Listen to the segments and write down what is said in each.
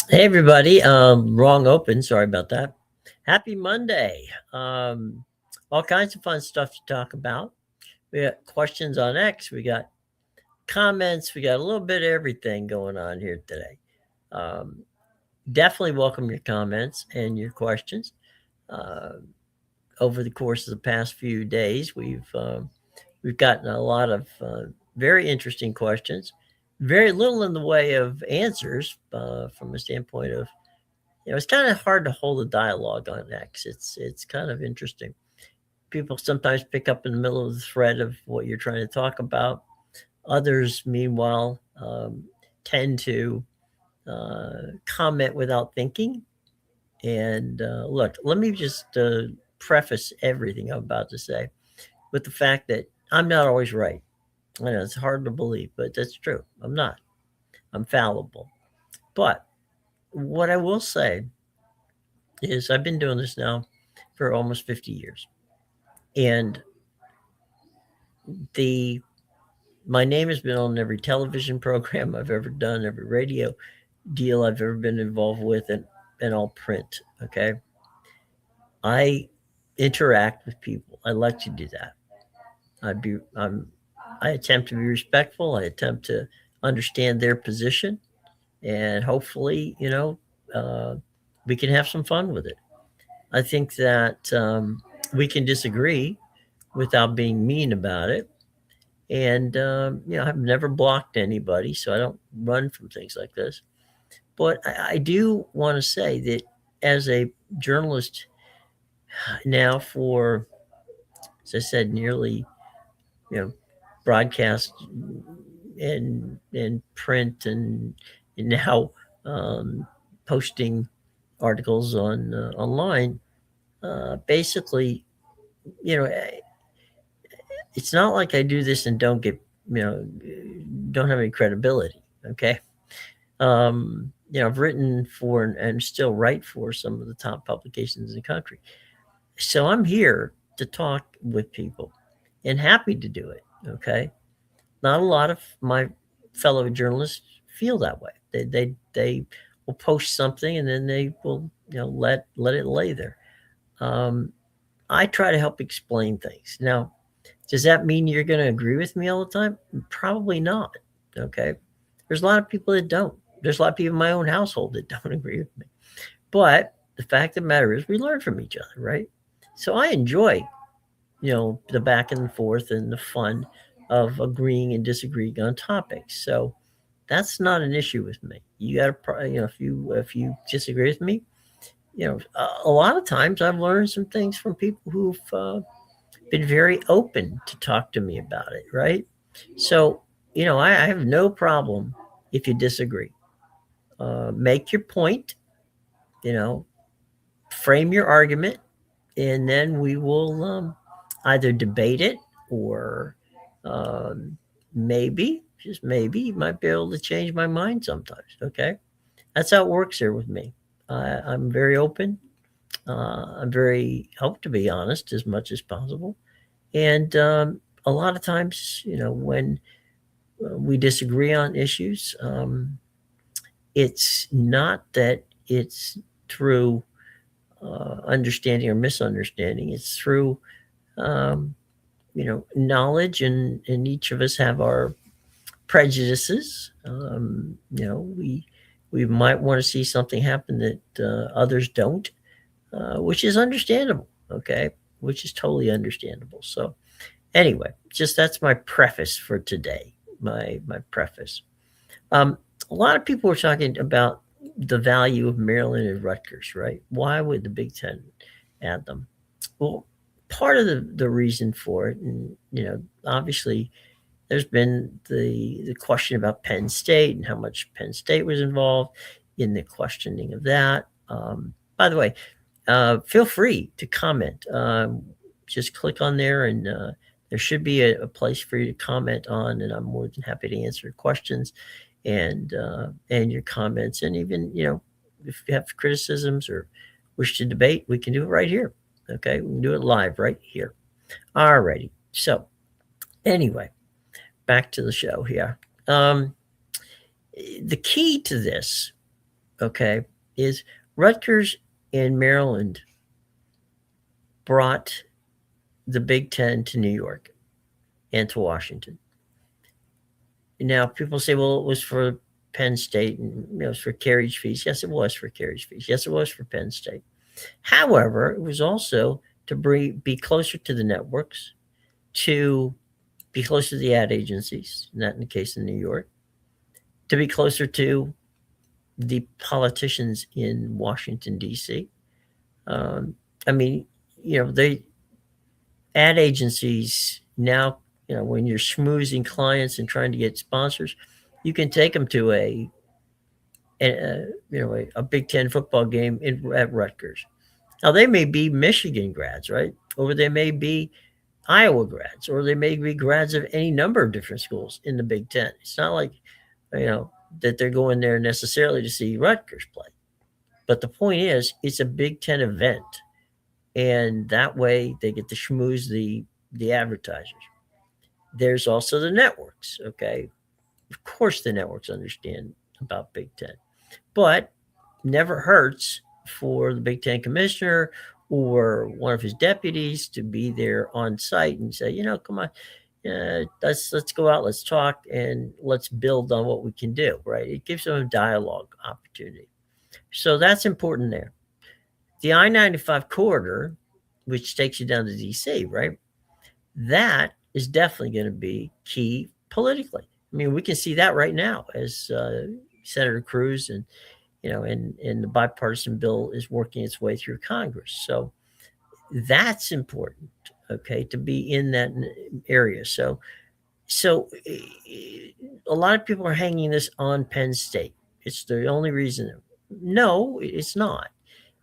Hey everybody, wrong open. Sorry about that. Happy Monday. All kinds of fun stuff to talk about. We got questions on X. We got comments. We got a little bit of everything going on here today. Um, Definitely welcome your comments and your questions. Uh, Over the course of the past few days, we've gotten a lot of very interesting questions. Very little in the way of answers from a standpoint of it's kind of hard to hold a dialogue on X. It's kind of interesting. People sometimes pick up in the middle of the thread of what you're trying to talk about. Others, meanwhile, tend to comment without thinking. And look, let me just preface everything I'm about to say with the fact that I'm not always right. I know it's hard to believe, but that's true. I'm not. I'm fallible. But what I will say is I've been doing this now for almost 50 years. And the my name has been on every television program I've ever done, every radio deal I've ever been involved with, and all print. Okay, I interact with people. I like to do that. I attempt to be respectful. I attempt to understand their position, and hopefully, uh, we can have some fun with it. I think that we can disagree without being mean about it. And I've never blocked anybody, so I don't run from things like this. But I do want to say that as a journalist now for, as I said, nearly you know broadcast and print and now um, posting articles on online. Basically, you know, it's not like I do this and you know don't have any credibility. Okay, I've written for and still write for some of the top publications in the country. So I'm here to talk with people and happy to do it. Okay. Not a lot of my fellow journalists feel that way. They will post something and then they will, let it lay there. Um, I try to help explain things. Now, does that mean you're going to agree with me all the time? Probably not. Okay. There's a lot of people that don't. There's a lot of people in my own household that don't agree with me. But the fact of the matter is, we learn from each other, right? So I enjoy, the back and forth and the fun of agreeing and disagreeing on topics. So that's not an issue with me. You got to, if you disagree with me, a lot of times I've learned some things from people who've been very open to talk to me about it, right? So, I have no problem if you disagree. Make your point, you know, frame your argument, and then we will either debate it or um, maybe, just maybe, you might be able to change my mind sometimes. Okay. That's how it works here with me. I'm very open. I'm very hope to be honest as much as possible. And a lot of times, when we disagree on issues, it's not that it's through understanding or misunderstanding. It's through um, knowledge, and each of us have our prejudices. We might want to see something happen that others don't, which is understandable. Okay, which is totally understandable. So anyway, just that's my preface for today. My preface. Um, a lot of people were talking about the value of Maryland and Rutgers, right? Why would the Big Ten add them? Well, part of the reason for it, and obviously, there's been the question about Penn State and how much Penn State was involved in the questioning of that. By the way, feel free to comment. Just click on there, and there should be a place for you to comment on, and I'm more than happy to answer questions and your comments, and even if you have criticisms or wish to debate, we can do it right here. Okay, we can do it live right here. Alrighty. So anyway, back to the show here. The key to this okay, is Rutgers in Maryland brought the Big Ten to New York and to Washington. Now, people say, well, it was for Penn State and it was for carriage fees. Yes, it was for carriage fees. Yes, it was for Penn State. However, it was also to be closer to the networks, to be closer to the ad agencies, not in the case of New York, to be closer to the politicians in Washington, D.C. Um, I mean, they ad agencies now, when you're schmoozing clients and trying to get sponsors, you can take them to a Big Ten football game at Rutgers. Now they may be Michigan grads, right? Or they may be Iowa grads, or they may be grads of any number of different schools in the Big Ten. It's not like you know that they're going there necessarily to see Rutgers play. But the point is, it's a Big Ten event, and that way they get to schmooze the advertisers. There's also the networks. Okay, of course the networks understand about Big Ten, but never hurts for the Big Ten commissioner or one of his deputies to be there on site and say, come on, let's go out, let's talk, and let's build on what we can do. Right? It gives them a dialogue opportunity. So that's important there. The I-95 corridor, which takes you down to DC, right? That is definitely going to be key politically. I mean, we can see that right now as Senator Cruz and the bipartisan bill is working its way through Congress. So that's important, okay, to be in that area. So a lot of people are hanging this on Penn State. It's the only reason. No, it's not.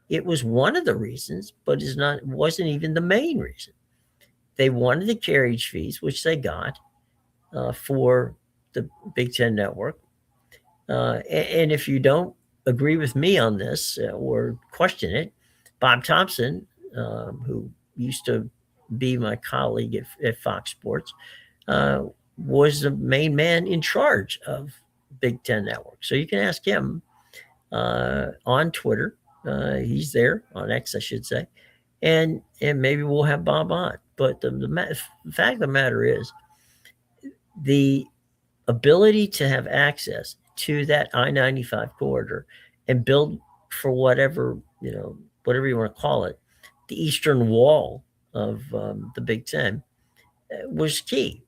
It was one of the reasons, but wasn't even the main reason. They wanted the carriage fees, which they got for the Big Ten Network. And if you don't agree with me on this or question it, Bob Thompson, who used to be my colleague at Fox Sports, was the main man in charge of Big Ten Network. So you can ask him on Twitter. He's there on X, I should say, and maybe we'll have Bob on. But the fact of the matter is, the ability to have access to that I-95 corridor and build for whatever you want to call it, the eastern wall of the Big Ten was key.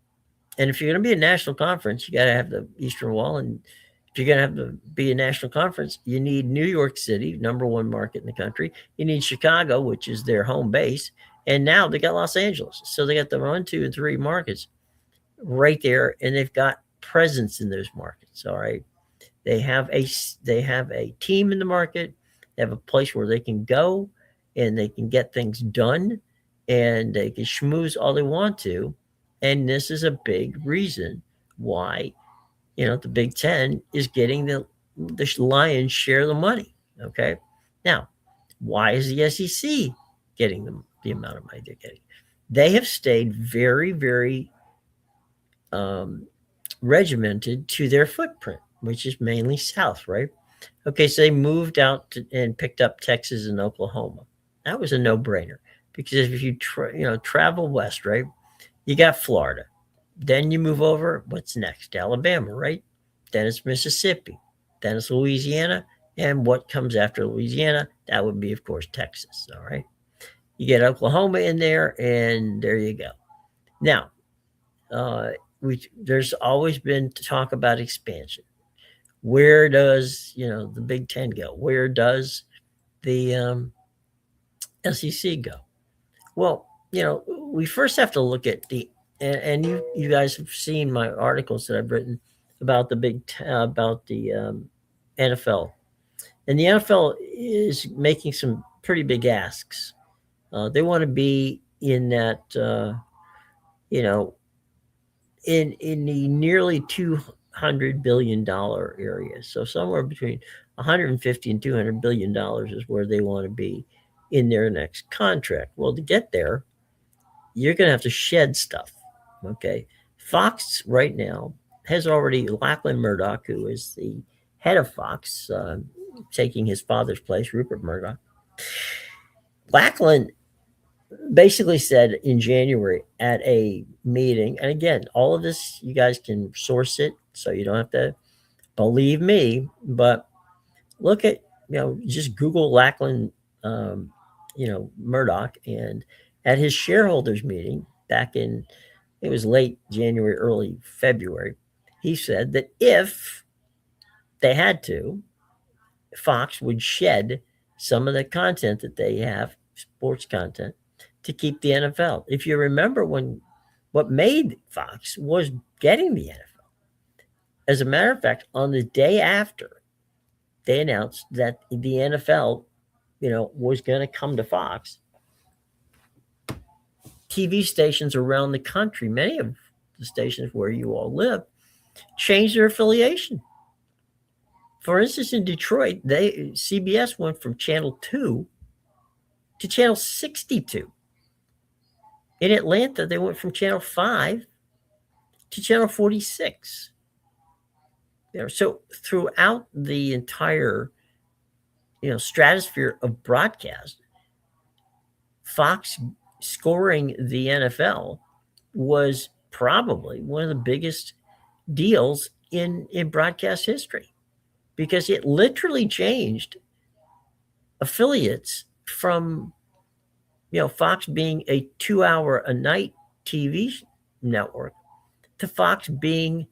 And if you're going to be a national conference, you got to have the eastern wall. And if you're going to have to be a national conference, you need New York City, number one market in the country. You need Chicago, which is their home base. And now they got Los Angeles. So they got the 1, 2, and 3 markets right there, and they've got presence in those markets. All right, they have a team in the market. They have a place where they can go and they can get things done, and they can schmooze all they want to. And this is a big reason why the Big Ten is getting the lion's share of the money. Okay, now why is the SEC getting the amount of money they're getting? They have stayed very, very regimented to their footprint, which is mainly south, right? Okay, so they moved out and picked up Texas and Oklahoma. That was a no-brainer because if you travel west, right, you got Florida. Then you move over. What's next? Alabama, right? Then it's Mississippi. Then it's Louisiana. And what comes after Louisiana? That would be, of course, Texas. All right. You get Oklahoma in there, and there you go. Now, there's always been talk about expansion. Where does the Big Ten go? Where does the SEC go? Well, we first have to look at and you guys have seen my articles that I've written about the NFL, and the NFL is making some pretty big asks. They want to be in that in the nearly $200 billion area. So somewhere between 150 and $200 billion is where they want to be in their next contract. Well, to get there, you're going to have to shed stuff. Okay. Fox right now has already, Lachlan Murdoch, who is the head of Fox, taking his father's place, Rupert Murdoch. Lackland basically said in January at a meeting, and again, all of this, you guys can source it, so you don't have to believe me, but look at, just Google Lackland, Murdoch, and at his shareholders meeting back in, it was late January, early February, he said that if they had to, Fox would shed some of the content that they have, sports content, to keep the NFL. If you remember, what made Fox was getting the NFL. As a matter of fact, on the day after they announced that the NFL, was going to come to Fox, TV stations around the country, many of the stations where you all live, changed their affiliation. For instance, in Detroit, CBS went from channel 2 to channel 62. In Atlanta, they went from channel 5 to channel 46. So throughout the entire, stratosphere of broadcast, Fox scoring the NFL was probably one of the biggest deals in broadcast history, because it literally changed affiliates from, Fox being a 2-hour a night TV network to Fox being,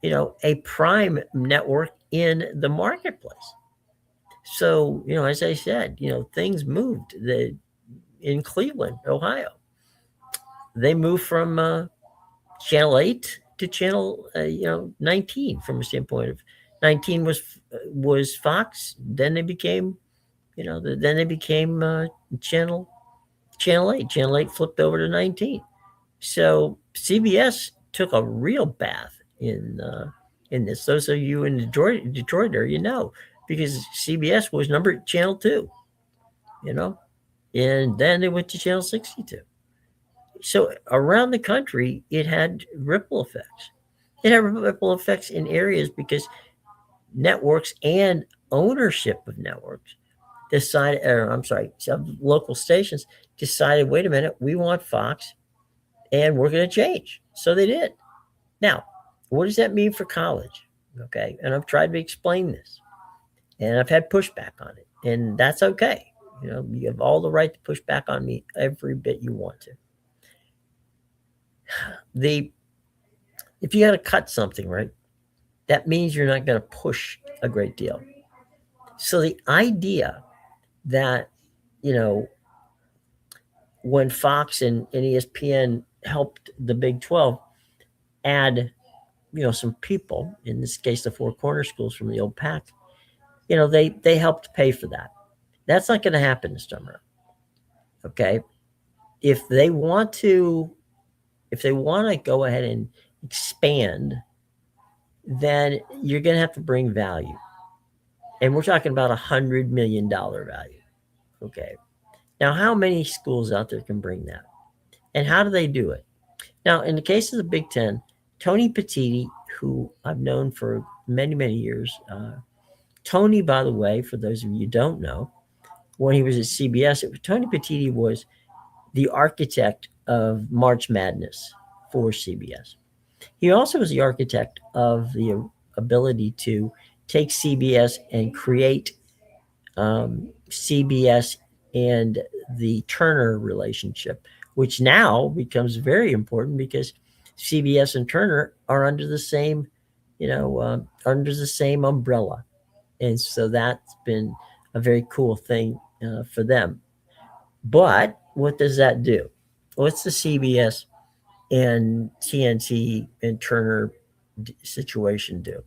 a prime network in the marketplace. So, as I said, things moved. In Cleveland, Ohio, they moved from channel 8 to channel 19, from a standpoint of 19 was Fox. Then they became, channel 8. Channel 8 flipped over to 19. So CBS took a real bath in this. Those of you in Detroit there, because CBS was channel 2, and then they went to channel 62. So around the country, it had ripple effects. It had ripple effects in areas because networks and ownership of networks decided, some local stations decided, wait a minute, we want Fox, and we're going to change. So they did. Now, what does that mean for college? Okay, and I've tried to explain this, and I've had pushback on it, and that's okay. You have all the right to push back on me every bit you want to. If you got to cut something, right, that means you're not going to push a great deal. So the idea that, when Fox and ESPN helped the Big 12 add, some people, in this case, the four corner schools from the old Pac, they helped pay for that. That's not going to happen this time around. Okay. If they want to go ahead and expand, then you're going to have to bring value. And we're talking about $100 million value. Okay. Now, how many schools out there can bring that? And how do they do it? Now, in the case of the Big Ten, Tony Petitti, who I've known for many, many years. Tony, by the way, for those of you who don't know, when he was at CBS, Tony Petitti was the architect of March Madness for CBS. He also was the architect of the ability to take CBS and create CBS and the Turner relationship, which now becomes very important because CBS and Turner are under the same, umbrella. And so that's been a very cool thing for them. But what does that do? What's the CBS and TNT and Turner situation do?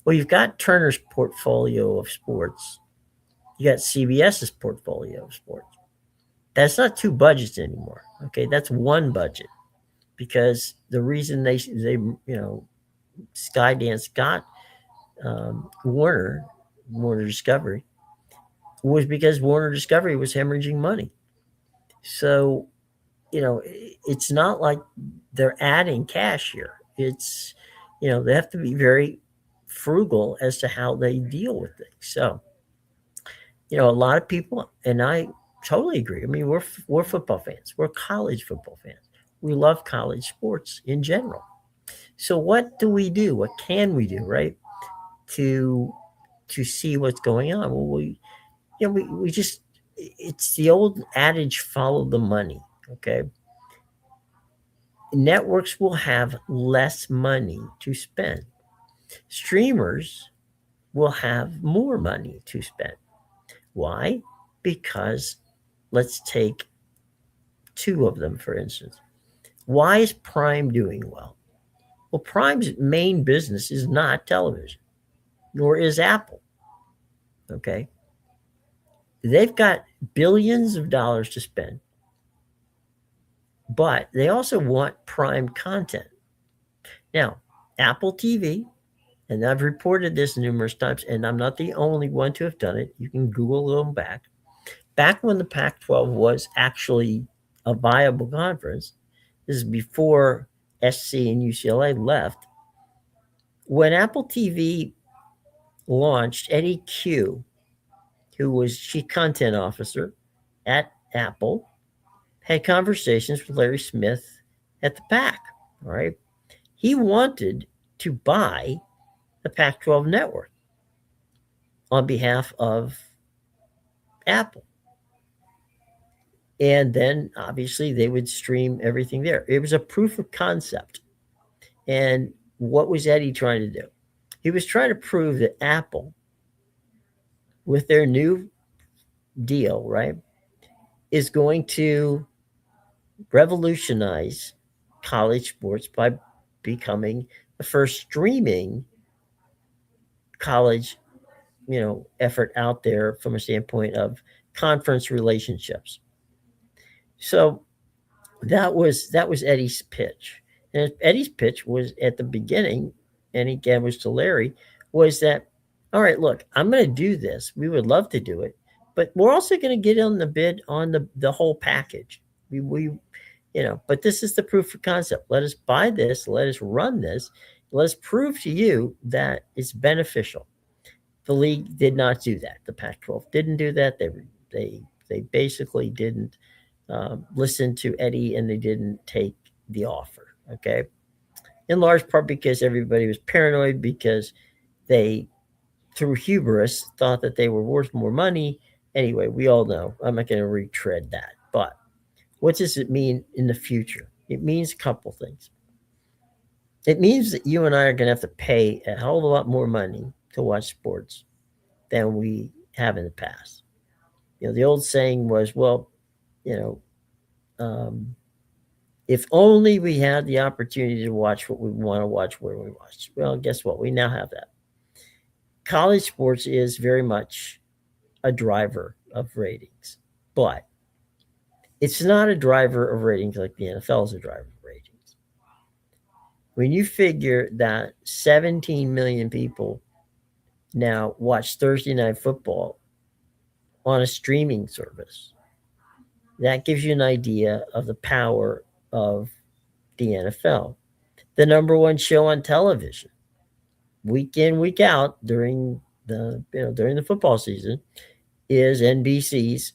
Well, you've got Turner's portfolio of sports. You got CBS's portfolio of sports. That's not two budgets anymore. Okay, that's one budget, because the reason they Skydance got Warner Discovery was because Warner Discovery was hemorrhaging money. So, it's not like they're adding cash here. It's, they have to be very frugal as to how they deal with things. So A lot of people, and I totally agree. I mean, we're football fans. We're college football fans. We love college sports in general. So what do we do? What can we do, right? To to see what's going on. Well, we just, it's the old adage, follow the money. Okay, networks will have less money to spend. Streamers will have more money to spend. Why? Because let's take two of them, for instance. Why is Prime doing well? Well, Prime's main business is not television, nor is Apple. Okay. They've got billions of dollars to spend, but they also want Prime content. Now, Apple TV, and I've reported this numerous times, and I'm not the only one to have done it. You can Google them back. Back when the Pac 12 was actually a viable conference, this is before SC and UCLA left. When Apple TV launched, Eddie Q, who was chief content officer at Apple, had conversations with Larry Smith at the Pac. All right. He wanted to buy the Pac 12 network on behalf of Apple. And then obviously they would stream everything there. It was a proof of concept. And what was Eddie trying to do? He was trying to prove that Apple, with their new deal, right, is going to revolutionize college sports by becoming the first streaming college, effort out there from a standpoint of conference relationships. So that was Eddie's pitch. And Eddie's pitch was at the beginning, and again was to Larry, was that, all right, look, I'm going to do this. We would love to do it, but we're also going to get on the bid on the whole package. But this is the proof of concept. Let us buy this. Let us run this. Let's prove to you that it's beneficial. The league did not do that. The Pac-12 didn't do that. They basically didn't listen to Eddie, and they didn't take the offer. Okay, in large part because everybody was paranoid, because they, through hubris, thought that they were worth more money. Anyway, we all know. I'm not going to retread that. But what does it mean in the future? It means a couple things. It means that you and I are going to have to pay a hell of a lot more money to watch sports than we have in the past. The old saying was, well, you know, um, if only we had the opportunity to watch what we want to watch where we watch. Well, guess what? We now have that. College sports is very much a driver of ratings, but it's not a driver of ratings like the NFL is a driver of ratings. When you figure that 17 million people now watch Thursday Night Football on a streaming service, that gives you an idea of the power of the NFL. The number one show on television, week in, week out during the football season, is NBC's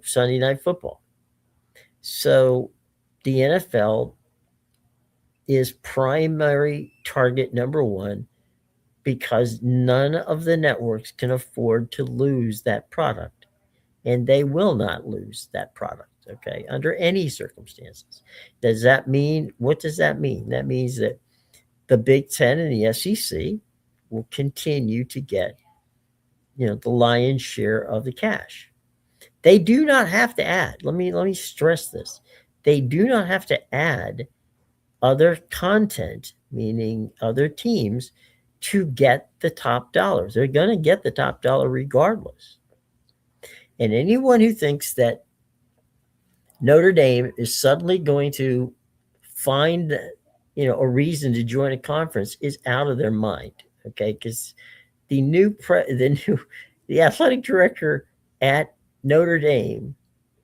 Sunday Night Football. So the NFL is primary target number one because none of the networks can afford to lose that product, and they will not lose that product. Okay, under any circumstances. Does that mean, what does that mean? That means that the Big Ten and the SEC will continue to get, the lion's share of the cash. They do not have to add. Let me stress this. They do not have to add other content, meaning other teams, to get the top dollars. They're going to get the top dollar regardless. And anyone who thinks that Notre Dame is suddenly going to find, a reason to join a conference is out of their mind. Okay, because the athletic director at Notre Dame,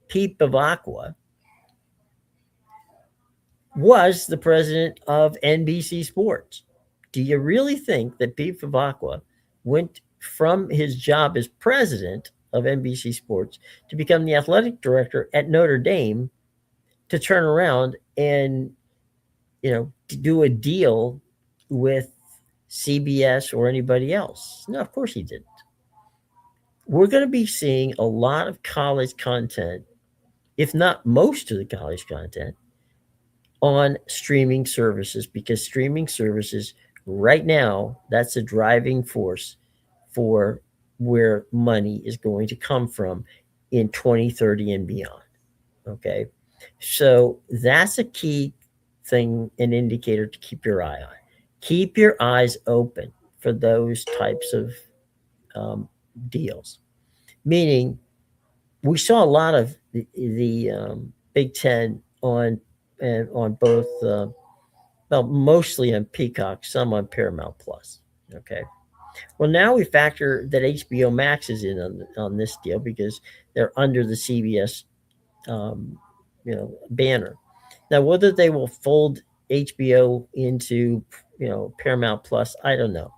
Pete Bavacqua, was the president of NBC Sports. Do you really think that Pete Bavacqua went from his job as president of NBC Sports to become the athletic director at Notre Dame to turn around and do a deal with CBS or anybody else. No, of course he didn't. We're going to be seeing a lot of college content, if not most of the college content, on streaming services, because streaming services right now, that's a driving force for where money is going to come from in 2030 and beyond. Okay. So that's a key thing, an indicator to keep your eye on. Keep your eyes open for those types of deals. Meaning, we saw a lot of the Big Ten on both, well, mostly on Peacock, some on Paramount Plus. Okay. Well, now we factor that HBO Max is in on this deal because they're under the CBS, banner. Now, whether they will fold HBO into, Paramount Plus, I don't know.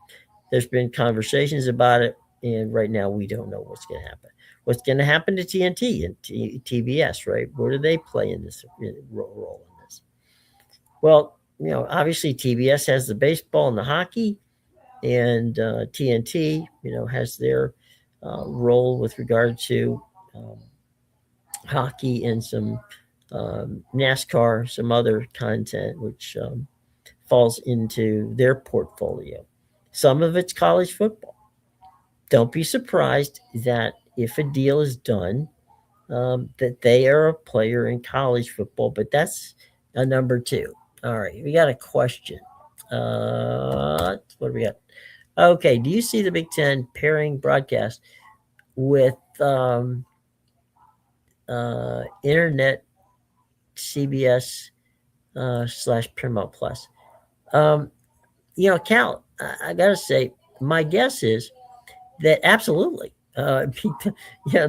There's been conversations about it, and right now we don't know what's going to happen. What's going to happen to TNT and TBS, right? Where do they play in this role in this? Well, obviously TBS has the baseball and the hockey, and TNT, has their role with regard to um, hockey and some NASCAR, some other content which falls into their portfolio. Some of it's college football. Don't be surprised that if a deal is done, that they are a player in college football, but that's a number two. All right, we got a question. What do we got? Okay, do you see the Big Ten pairing broadcast with internet CBS / Paramount Plus? Um, Cal, I gotta say, my guess is that absolutely. Yeah,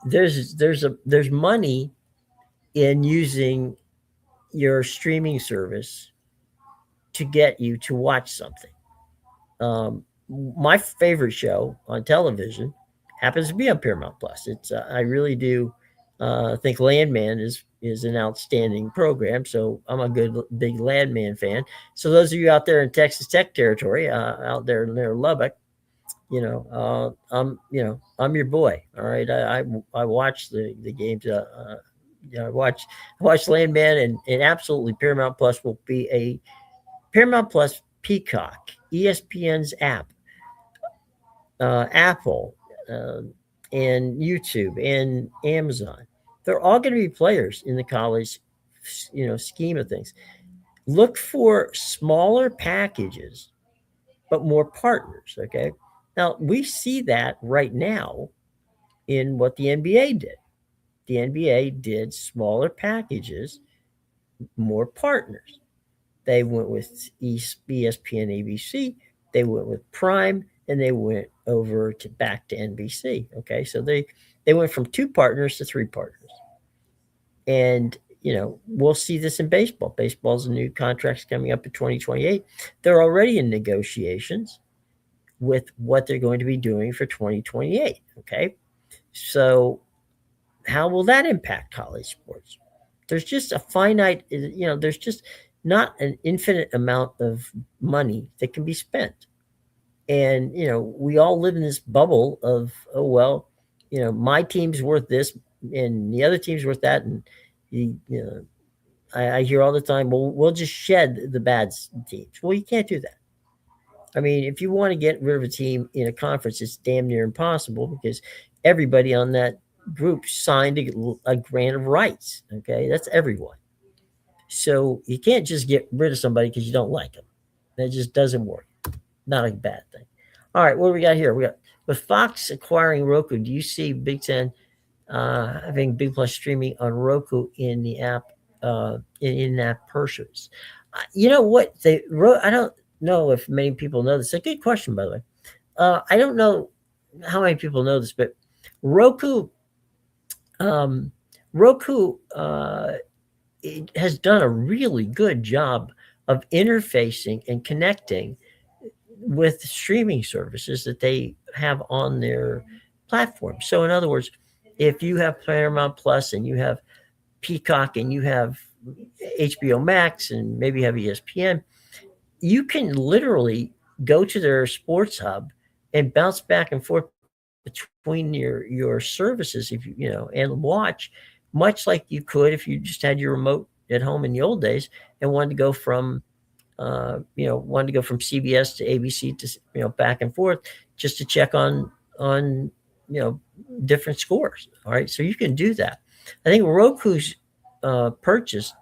there's money in using your streaming service to get you to watch something. Um, my favorite show on television happens to be on Paramount Plus. It's I really do think Landman is an outstanding program. So I'm a good big Landman fan. So those of you out there in Texas Tech territory, out there near Lubbock, I'm your boy. All right, I watch the games. I watch Landman, and absolutely Paramount Plus will be a Paramount Plus, Peacock, ESPN's app, Apple, and YouTube and Amazon. They're all going to be players in the college, scheme of things. Look for smaller packages, but more partners. Okay. Now we see that right now in what the NBA did. The NBA did smaller packages, more partners. They went with ESPN, ABC. They went with Prime, and they went over to back to NBC. Okay, so they went from 2 partners to 3 partners, and we'll see this in baseball. Baseball's new contracts coming up in 2028. They're already in negotiations with what they're going to be doing for 2028. Okay, so how will that impact college sports? There's just a finite, there's just not an infinite amount of money that can be spent. And, we all live in this bubble of, oh, well, my team's worth this and the other team's worth that. And, I hear all the time, well, we'll just shed the bad teams. Well, you can't do that. I mean, if you want to get rid of a team in a conference, it's damn near impossible because everybody on that group signed a grant of rights. Okay, that's everyone. So you can't just get rid of somebody because you don't like them. That just doesn't work. Not a bad thing. All right, what do we got here? We got with Fox acquiring Roku. Do you see Big Ten having Big Plus streaming on Roku in the app, in-app purchase? You know what? I don't know if many people know this. It's a good question, by the way. I don't know how many people know this, but Roku, Roku it has done a really good job of interfacing and connecting with streaming services that they have on their platform. So in other words, if you have Paramount Plus and you have Peacock and you have HBO Max and maybe you have ESPN, you can literally go to their sports hub and bounce back and forth between your services if and watch, much like you could if you just had your remote at home in the old days and wanted to go from CBS to ABC to back and forth just to check on you know different scores. All right, so you can do that. I think Roku's purchase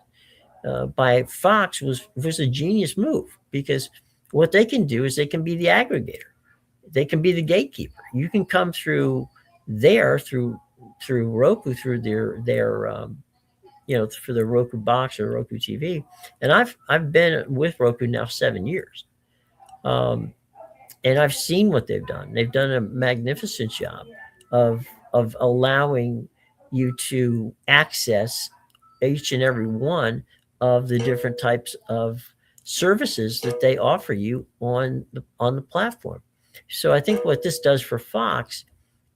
by Fox was a genius move because what they can do is they can be the aggregator, they can be the gatekeeper. You can come through there through Roku through their for the Roku box or Roku TV, and I've been with Roku now 7 years, um, and I've seen what they've done. They've done a magnificent job of allowing you to access each and every one of the different types of services that they offer you on the platform. So I think what this does for Fox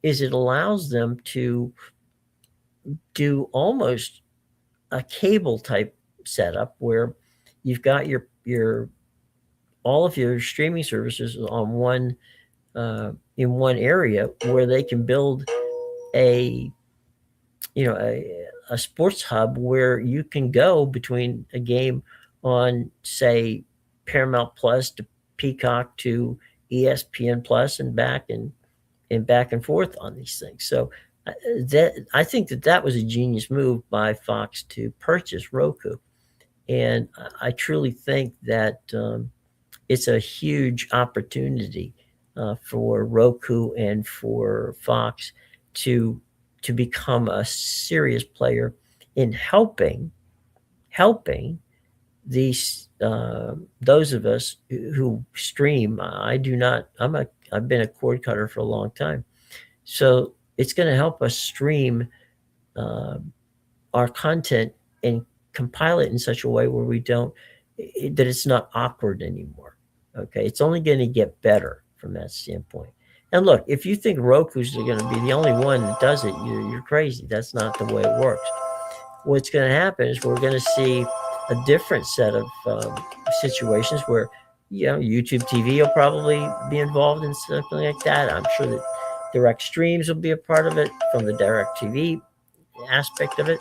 is it allows them to do almost a cable type setup where you've got your all of your streaming services on one in one area where they can build a a sports hub where you can go between a game on say Paramount Plus to Peacock to ESPN Plus and back and forth on these things. So that I think that was a genius move by Fox to purchase Roku, and I truly think that it's a huge opportunity for Roku and for Fox to become a serious player in helping these those of us who stream. I do not. I've been a cord cutter for a long time, so it's going to help us stream uh, our content and compile it in such a way where we don't that it's not awkward anymore. Okay, it's only going to get better from that standpoint. And look, if you think Roku's going to be the only one that does it, you're crazy. That's not the way it works. What's going to happen is we're going to see a different set of situations where YouTube TV will probably be involved in something like that. I'm sure that direct streams will be a part of it from the direct TV aspect of it.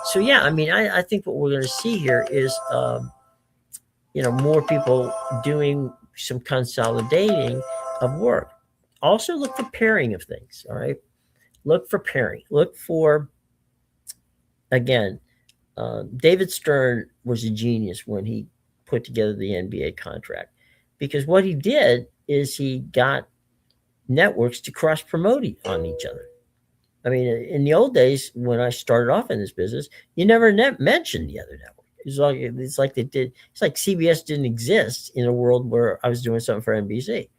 So yeah, I mean, I think what we're going to see here is more people doing some consolidating of work. Also, look for pairing of things. All right, look for pairing. Look for again. David Stern was a genius when he put together the NBA contract because what he did is he got networks to cross promote on each other. I mean, in the old days when I started off in this business, you never mentioned the other network. It's like they did. It's like CBS didn't exist in a world where I was doing something for NBC.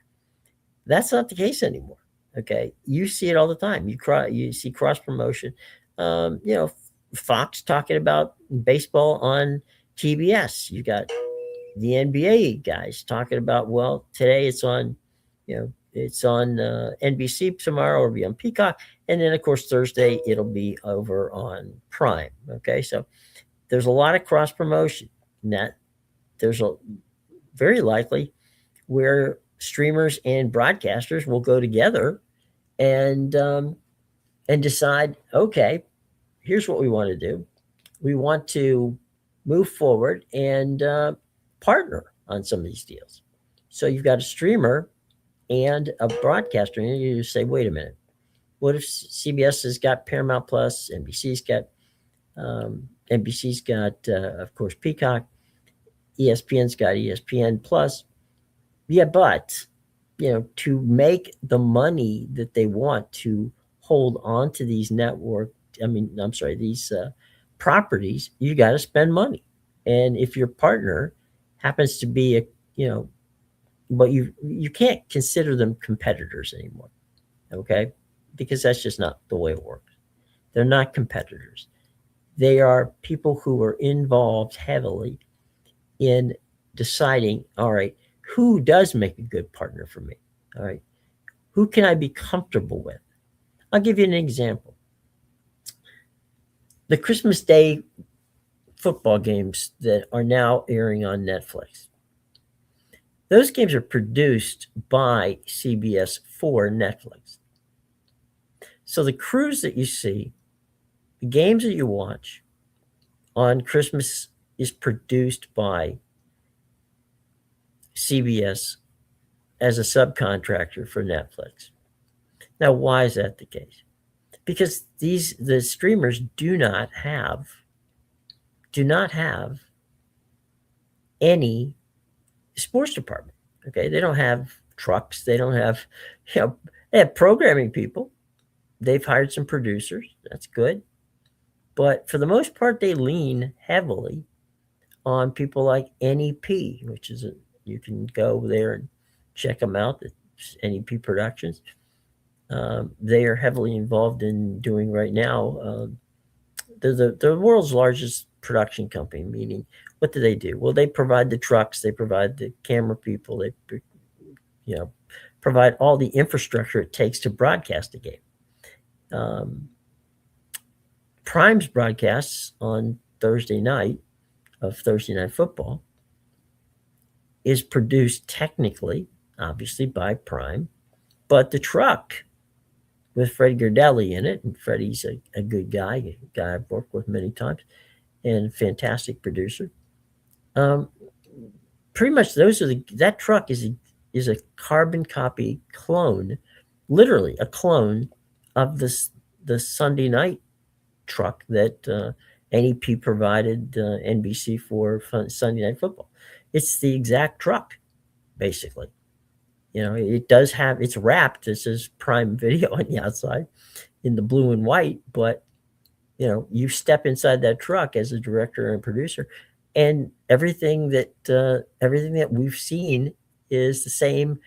That's not the case anymore. Okay, you see it all the time. You see cross promotion. Fox talking about baseball on TBS. You got the NBA guys talking about, well, today it's on, NBC, tomorrow it'll be on Peacock, and then of course Thursday it'll be over on Prime. Okay, so there's a lot of cross promotion. That there's a very likely where streamers and broadcasters will go together and decide, okay, here's what we want to do. We want to move forward and partner on some of these deals. So you've got a streamer and a broadcaster, and you say, wait a minute, what if CBS has got Paramount Plus, NBC's got, of course, Peacock, ESPN's got ESPN Plus. Yeah, but to make the money that they want to hold on to these these properties, you got to spend money. And if your partner happens to be but you can't consider them competitors anymore, okay? Because that's just not the way it works. They're not competitors. They are people who are involved heavily in deciding, all right, who does make a good partner for me? All right. Who can I be comfortable with? I'll give you an example. The Christmas Day football games that are now airing on Netflix. Those games are produced by CBS for Netflix. So the crews that you see, the games that you watch on Christmas is produced by CBS as a subcontractor for Netflix. Now, why is that the case? Because the streamers do not have any sports department. Okay, they don't have trucks. They don't have, they have programming people. They've hired some producers. That's good. But for the most part, they lean heavily on people like NEP, which is you can go there and check them out. It's NEP Productions. They are heavily involved in doing right now. They're the world's largest production company, meaning what do they do? Well, they provide the trucks, they provide the camera people, they provide all the infrastructure it takes to broadcast a game. Prime's broadcasts on Thursday night of Thursday Night Football is produced technically, obviously, by Prime, but the truck with Freddie Gardelli in it, and Freddie's a good guy, a guy I've worked with many times, and fantastic producer. Pretty much that truck is a carbon copy clone, literally a clone of the Sunday night truck that NEP provided NBC for Sunday Night Football. It's the exact truck, basically. It does have, it's wrapped. This is Prime Video on the outside in the blue and white, but you step inside that truck as a director and producer, and everything that we've seen is the same,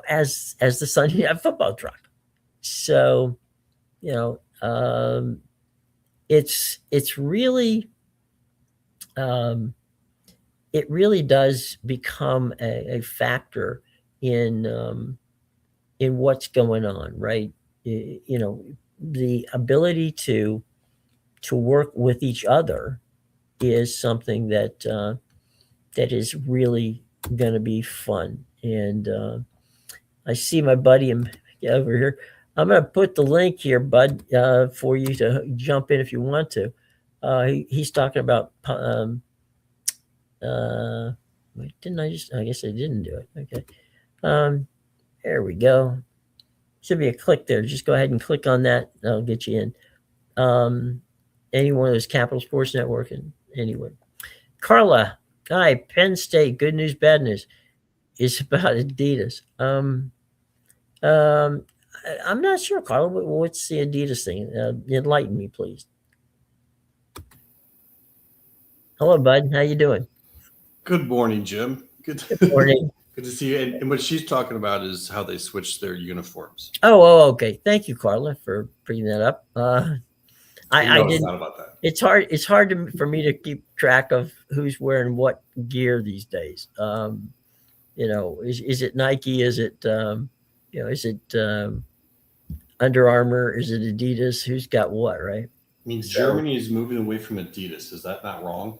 as the Sunday Night Football truck. So, it's really, it really does become a factor in what's going on, right? The ability to work with each other is something that is really going to be fun. And I see my buddy over here. I'm going to put the link here, bud, for you to jump in if you want to. He's talking about. Wait, didn't I just? I guess I didn't do it. Okay. There we go. Should be a click there. Just go ahead and click on that. That'll get you in. Any one of those Capital Sports Network, and anyway. Carla, hi, Penn State. Good news, bad news. It's about Adidas. I'm not sure, Carla. What's the Adidas thing? Enlighten me, please. Hello, bud. How you doing? Good morning, Jim. Good morning. Good to see you. And what she's talking about is how they switched their uniforms. Oh, okay. Thank you, Carla, for bringing that up. I didn't. About that. It's hard for me to keep track of who's wearing what gear these days. Is it Nike? Is it is it Under Armour? Is it Adidas? Who's got what, right? I mean, Germany is moving away from Adidas. Is that not wrong?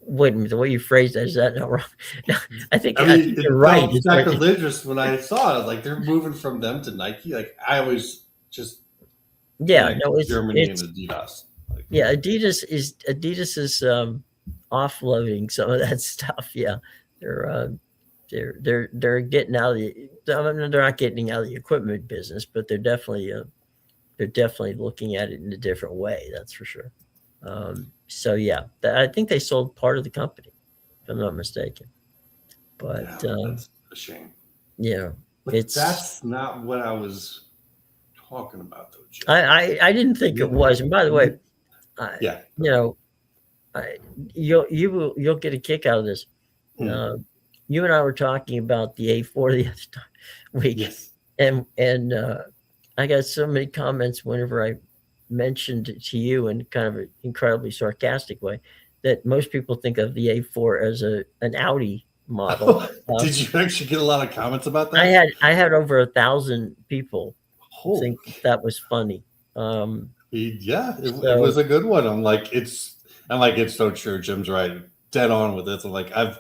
Wait a minute. The way you phrased that, is that not wrong? No, I think you're right. It's sacrilegious when I saw it. I was like, they're moving from them to Nike. Like, I always just it's Germany and Adidas. Yeah, Adidas is offloading some of that stuff. Yeah, they're getting out of they're not getting out of the equipment business, but they're definitely looking at it in a different way. That's for sure. So yeah, I think they sold part of the company, if I'm not mistaken. But that's a shame. Yeah, that's not what I was talking about, though, Jim. I didn't think it was. And by the way, you'll get a kick out of this. You and I were talking about the A4 the other week, yes. and I got so many comments whenever I mentioned it to you in kind of an incredibly sarcastic way that most people think of the A4 as an Audi model. Did you actually get a lot of comments about that? I had over 1,000 people Holy. think that was funny. Yeah, it was a good one. I'm like, it's so true. Jim's right, dead on with this. I'm like, I've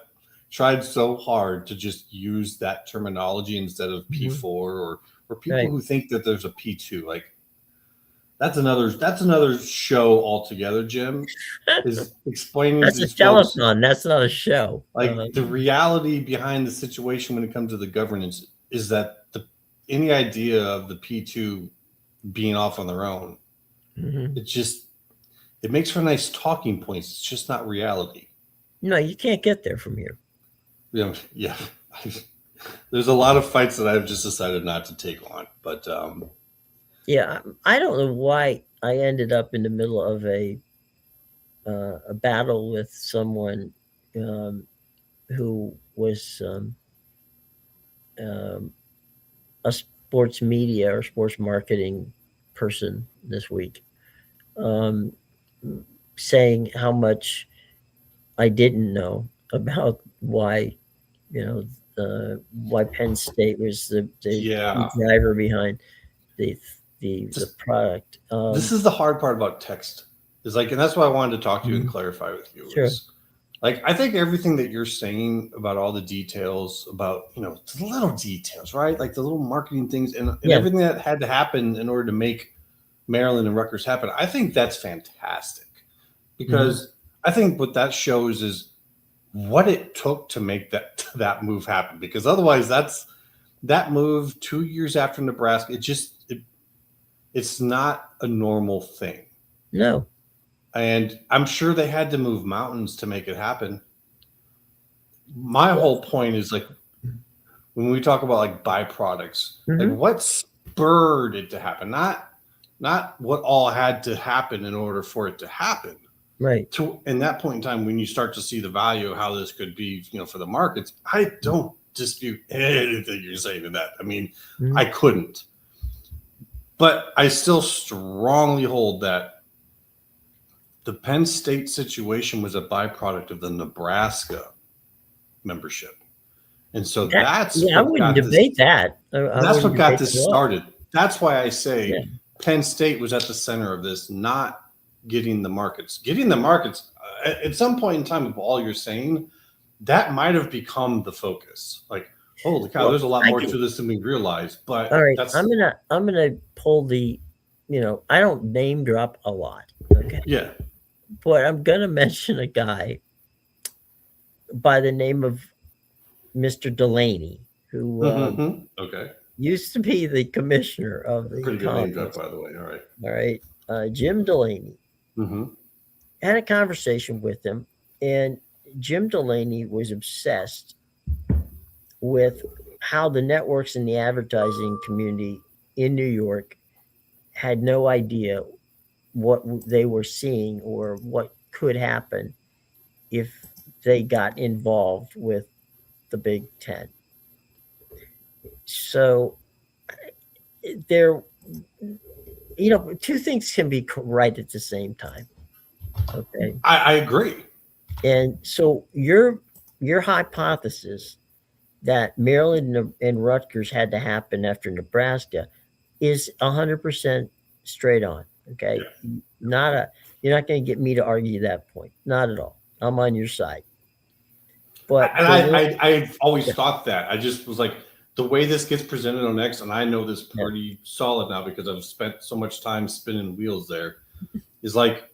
tried so hard to just use that terminology instead of P4 or people who think that there's a P2. Like, that's another show altogether. Jim is explaining that's to these a folks, telethon. That's not a show. like, the reality behind the situation when it comes to the governance is that any idea of the P2 being off on their own, it makes for nice talking points. It's just not reality. No, you can't get there from here. Yeah. There's a lot of fights that I've just decided not to take on, but yeah, I don't know why I ended up in the middle of a battle with someone who was a sports media or sports marketing person this week, saying how much I didn't know about why, why Penn State was the driver behind the product. This is the hard part about text. Is like, and that's why I wanted to talk to you and clarify with you. Sure. Like, I think everything that you're saying about all the details, about, the little details, right? Like the little marketing things and everything that had to happen in order to make Maryland and Rutgers happen. I think that's fantastic because I think what that shows is what it took to make that move happen. Because otherwise, that move 2 years after Nebraska, it's not a normal thing. No. And I'm sure they had to move mountains to make it happen. My whole point is, like, when we talk about like byproducts, like what spurred it to happen, not what all had to happen in order for it to happen. Right. In that point in time, when you start to see the value of how this could be, for the markets, I don't dispute anything you're saying in that. I mean, I couldn't. But I still strongly hold that the Penn State situation was a byproduct of the Nebraska membership. And so I wouldn't debate that. That's what got this started. That's why I say Penn State was at the center of this, not getting the markets. Getting the markets, at some point in time of all you're saying, that might have become the focus. Like, holy cow, there's a lot more to this than we realize. But all right, I'm gonna pull the, I don't name drop a lot. Okay. Yeah. But I'm gonna mention a guy by the name of Mr. Delaney, who used to be the commissioner of the pretty good name drop, by the way. All right. Jim Delaney. Had a conversation with him, and Jim Delaney was obsessed with how the networks and the advertising community in New York had no idea what they were seeing or what could happen if they got involved with the Big Ten. So there, two things can be right at the same time. Okay. I agree. And so your hypothesis that Maryland and Rutgers had to happen after Nebraska is 100% straight on. Okay. Yeah. You're not going to get me to argue that point. Not at all. I'm on your side. But I've always thought that. I just was like, the way this gets presented on X, and I know this pretty solid now because I've spent so much time spinning wheels there, is like,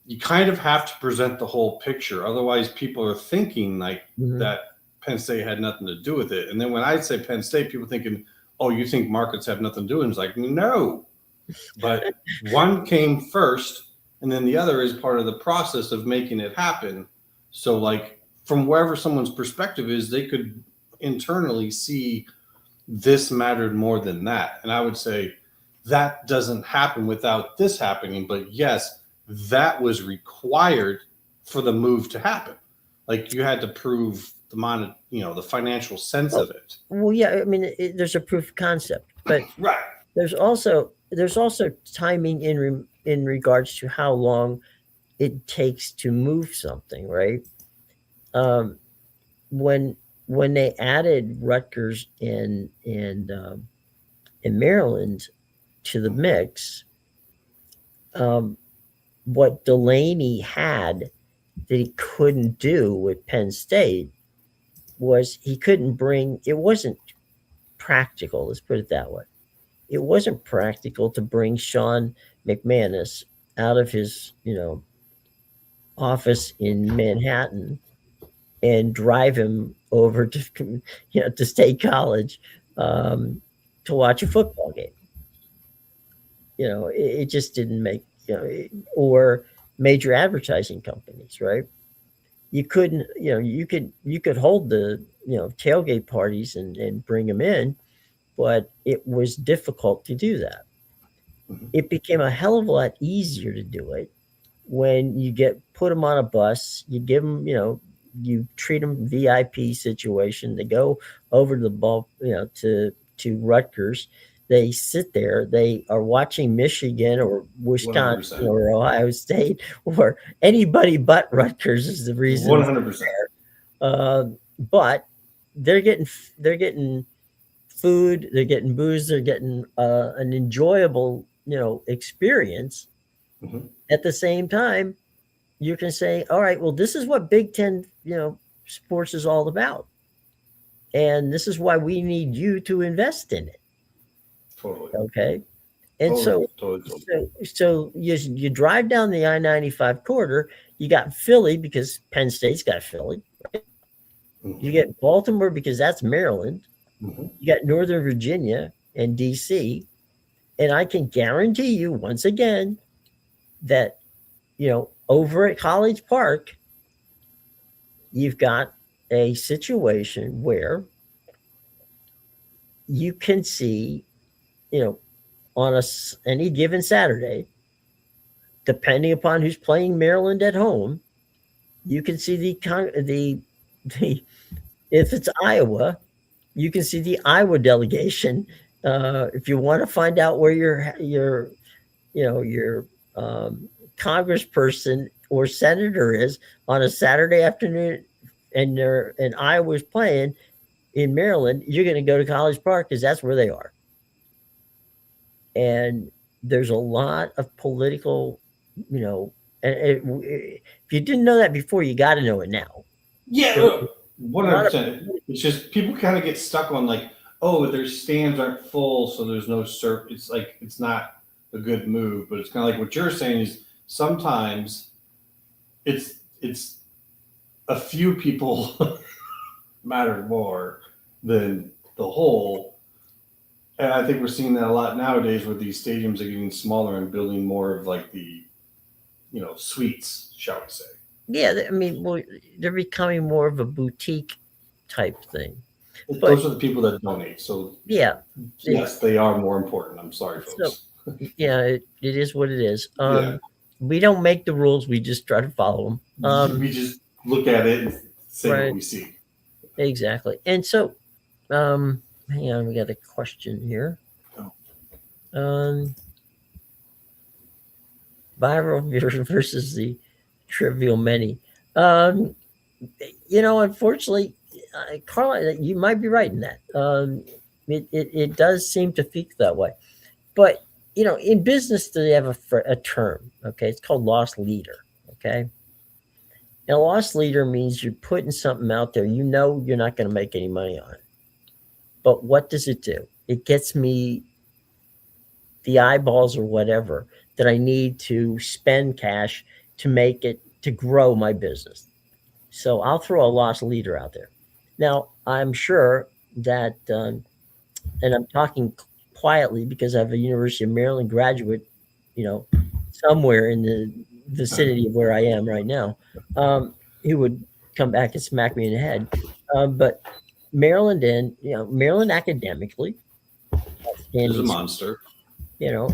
you kind of have to present the whole picture. Otherwise, people are thinking like that Penn State had nothing to do with it. And then when I say Penn State, people thinking, oh, you think markets have nothing to do with it? It's like, no. But one came first, and then the other is part of the process of making it happen. So, like, from wherever someone's perspective is, they could internally see this mattered more than that. And I would say that doesn't happen without this happening. But yes, that was required for the move to happen. Like, you had to prove the financial sense of it. Well, yeah, I mean, there's a proof of concept, but there's also timing in regards to how long it takes to move something, right? Um, when they added Rutgers in Maryland to the mix, um, what Delaney had that he couldn't do with Penn State was he couldn't bring. It wasn't practical. Let's put it that way. It wasn't practical to bring Sean McManus out of his office in Manhattan and drive him over to to State College um, to watch a football game. It just didn't make or major advertising companies, right? You couldn't, you could hold the tailgate parties and bring them in, but it was difficult to do that. Mhm. It became a hell of a lot easier to do it when you put them on a bus, you give them, you treat them VIP situation. They go over to the ball, to Rutgers. They sit there. They are watching Michigan or Wisconsin 100%. or Ohio State or anybody but Rutgers is the reason. 100%. Uh, but they're getting food, they're getting booze, they're getting an enjoyable experience. Mhm. At the same time, you can say, all right, well, this is what Big Ten, sports is all about. And this is why we need you to invest in it. Totally. Okay. And Totally. so, Totally. so you drive down the I-95 corridor, you got Philly because Penn State's got Philly. You Mhm. get Baltimore because that's Maryland. Mhm. You got Northern Virginia and DC. And I can guarantee you once again that, over at College Park, you've got a situation where you can see, on any given Saturday, depending upon who's playing Maryland at home, you can see the if it's Iowa, you can see the Iowa delegation. If you want to find out where your congressperson or senator is on a Saturday afternoon, and Iowa's playing in Maryland, you're going to go to College Park because that's where they are. And there's a lot of political, if you didn't know that before, you got to know it now. Yeah, There's look, a one hundred lot of, percent. It's just people kind of get stuck on like, oh, their stands aren't full, so there's no surf. It's like it's not a good move, but it's kind of like what you're saying is sometimes it's a few people matter more than the whole. And I think we're seeing that a lot nowadays where these stadiums are getting smaller and building more of like the suites, shall we say. yeah. I mean, well, they're becoming more of a boutique type thing. But Those are the people that donate. So yeah, it, yes, they are more important. I'm sorry, so folks. yeah, it is what it is. Yeah. We don't make the rules; we just try to follow them. We just look at it and say what Right, we see. exactly. And so, hang on, we got a question here. Oh. Um, viral versus the trivial many. Um, unfortunately, Carla, you might be right in that. It does seem to peak that way. But, in business, they have a term, okay? It's called loss leader, okay? And a loss leader means you're putting something out there, you're not going to make any money on it. But what does it do? It gets me the eyeballs or whatever that I need to spend cash to grow my business. So I'll throw a loss leader out there. Now, I'm sure that, and I'm talking quietly because I have a University of Maryland graduate, you know, somewhere in the vicinity of where I am right now, he would come back and smack me in the head. But Maryland academically, There's a outstanding, monster.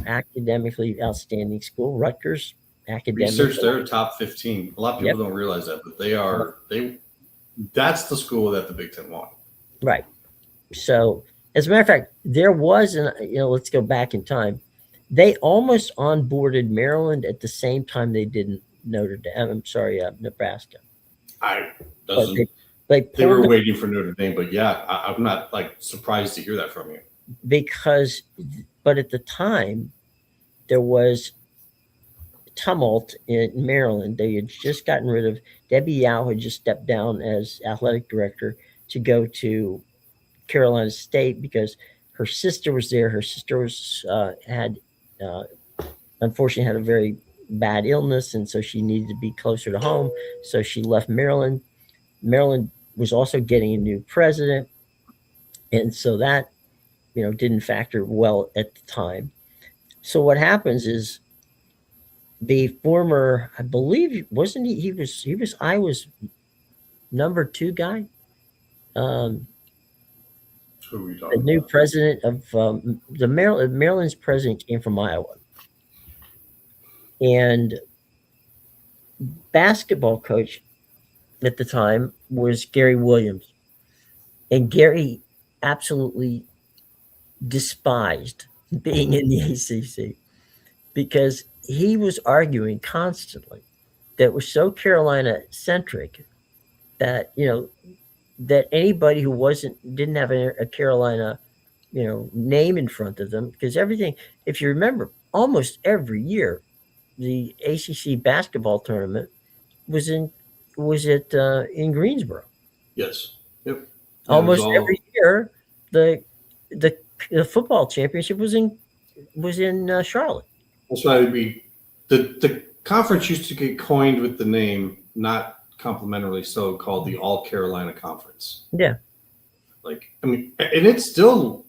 academically outstanding school. Rutgers, Research, academically, they're a top 15. A lot of yep, people don't realize that, but that's the school that the Big Ten won. right. So, as a matter of fact, there was let's go back in time. They almost onboarded Maryland at the same time they did Notre Dame. I'm sorry, Nebraska. I But doesn't. they They pulled were it waiting for Notre Dame, but yeah, I'm not like surprised to hear that from you. because, but at the time there was tumult in Maryland. They had just gotten rid of Debbie Yao had just stepped down as athletic director to go to Carolina State because her sister was there. Her sister was had uh, unfortunately had a very bad illness, and so she needed to be closer to home. So she left Maryland. Maryland was also getting a new president, and so that didn't factor well at the time. So what happens is the former, I believe, wasn't he? He was I was number two guy. Um, Who are we the talking new about? president of the Maryland's president came from Iowa, and basketball coach at the time was Gary Williams, and Gary absolutely despised being in the ACC because he was arguing constantly that was so Carolina centric that that anybody who didn't have a Carolina name in front of them, because everything, if you remember, almost every year the ACC basketball tournament was in Greensboro. Yes. Yep. And it was Almost all. every year the the the football championship was in Charlotte. That's why it would be the conference used to get coined with the name, not complimentarily so, called the All Carolina Conference. Yeah. Like, I mean, and it still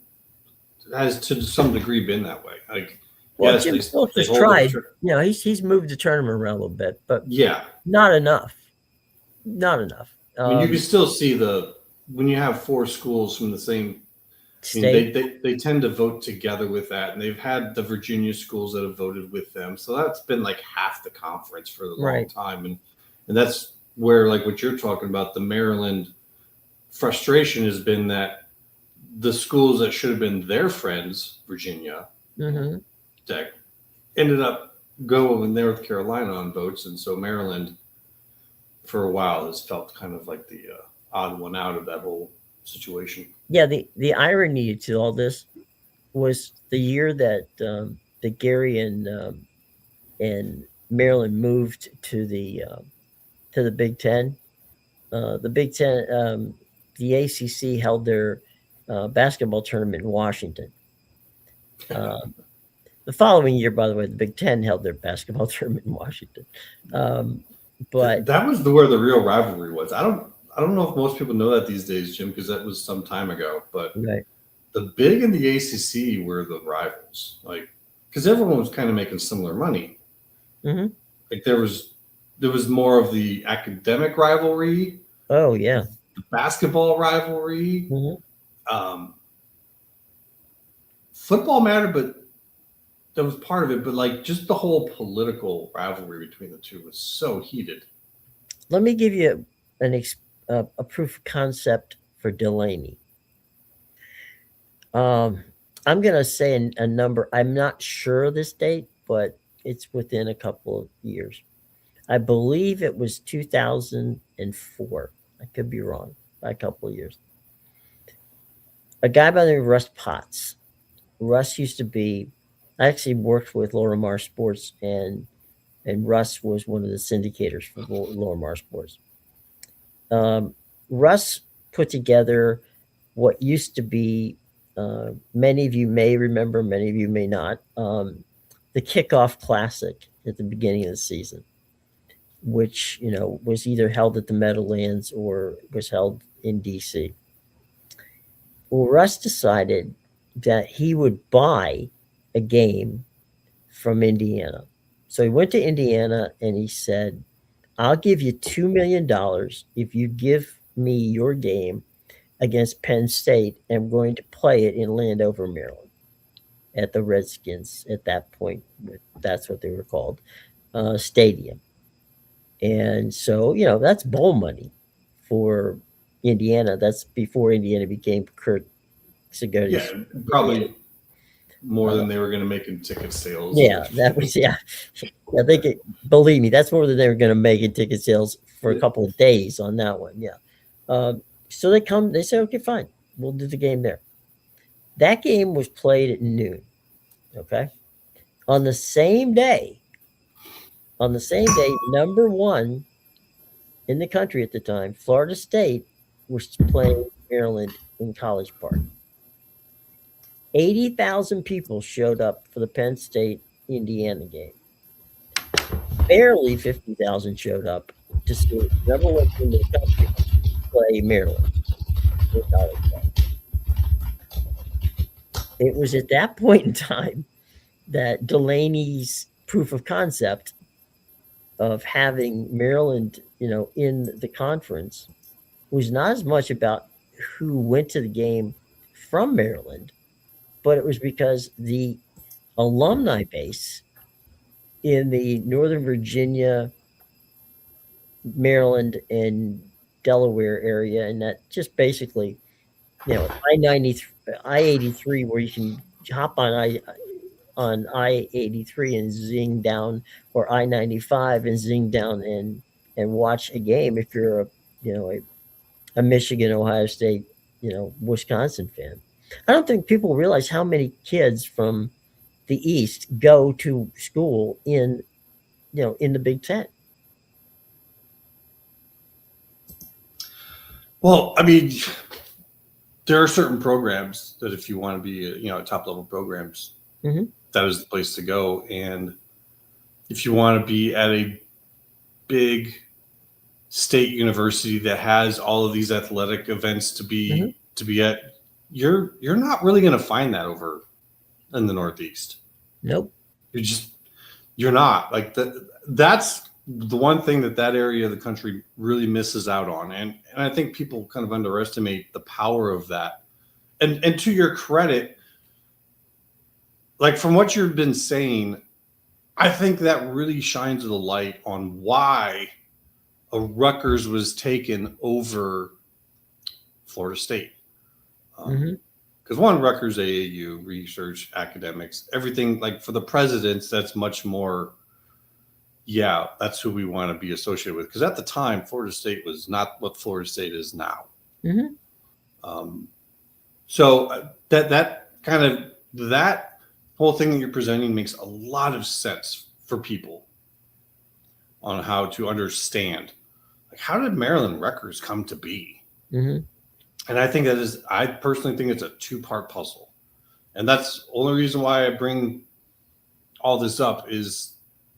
has to some degree been that way. Like, Well, yes, Jim Phillips they has hold tried. the He's moved the tournament around a little bit, but yeah. not enough. Not enough. I mean, you can still see when you have four schools from the same. I mean, State. they tend to vote together with that, and they've had the Virginia schools that have voted with them, so that's been like half the conference for a long Right. time, and that's where, like what you're talking about, the Maryland frustration has been that the schools that should have been their friends, Virginia Mm-hmm. Tech, ended up going North Carolina on votes, and so Maryland, for a while, has felt kind of like the odd one out of that whole situation. Yeah. The irony to all this was the year that Gary and Maryland moved to the Big Ten. The Big Ten, the ACC held their basketball tournament in Washington. Um, the following year, by the way, the Big Ten held their basketball tournament in Washington. Um, but That was where the real rivalry was. I don't know if most people know that these days, Jim, because that was some time ago. But right. the Big and the ACC were the rivals, like because everyone was kind of making similar money. Mm-hmm. Like there was more of the academic rivalry, Oh yeah. the basketball rivalry, Mm-hmm. um, football mattered, but that was part of it. But like just the whole political rivalry between the two was so heated. Let me give you a proof of concept for Delaney. Um, I'm going to say a number. I'm not sure of this date, but it's within a couple of years. I believe it was 2004. I could be wrong by a couple of years. A guy by the name of Russ Potts. Russ used to be. I actually worked with Laura Mar Sports, and Russ was one of the syndicators for Laura Mar Sports. Russ put together what used to be, many of you may remember, many of you may not, the Kickoff Classic at the beginning of the season, which was either held at the Meadowlands or was held in DC. Well, Russ decided that he would buy a game from Indiana. So he went to Indiana and he said, I'll give you $2 million if you give me your game against Penn State. I'm going to play it in Landover, Maryland, at the Redskins at that point. That's what they were called, stadium. And so, that's bowl money for Indiana. That's before Indiana became Kurt Yeah, Sagotia's. probably more than they were going to make in ticket sales. Yeah, that was I think believe me, that's more than they were going to make in ticket sales for a couple of days on that one. Yeah. So they say, okay, fine, we'll do the game there. That game was played at noon. Okay. On the same day, number one in the country at the time, Florida State was playing Maryland in College Park. 80,000 people showed up for the Penn State Indiana game. Barely 50,000 showed up to see number one team in the country play Maryland in College Park. It was at that point in time that Delaney's proof of concept of having Maryland, in the conference was not as much about who went to the game from Maryland, but it was because the alumni base in the Northern Virginia, Maryland, and Delaware area, and that just basically, I-83, where you can hop on I-83 and zing down, or I-95 and zing down and watch a game if you're a Michigan, Ohio State, Wisconsin fan. I don't think people realize how many kids from the East go to school in the Big Ten. Well, I mean, there are certain programs that if you want to be, top level programs, that is the place to go. And if you want to be at a big state university that has all of these athletic events to be at, you're not really going to find that over in the Northeast. Nope. You're not. Like that's the one thing that area of the country really misses out on. And I think people kind of underestimate the power of that. And to your credit, like from what you've been saying, I think that really shines the light on why a Rutgers was taken over Florida State. Because one, Rutgers, AAU, research, academics, everything, like for the presidents, that's much more, that's who we want to be associated with. Because at the time, Florida State was not what Florida State is now. So that whole thing that you're presenting makes a lot of sense for people on how to understand, like, how did Maryland Rutgers come to be? And I personally think it's a two-part puzzle. And that's the only reason why I bring all this up, is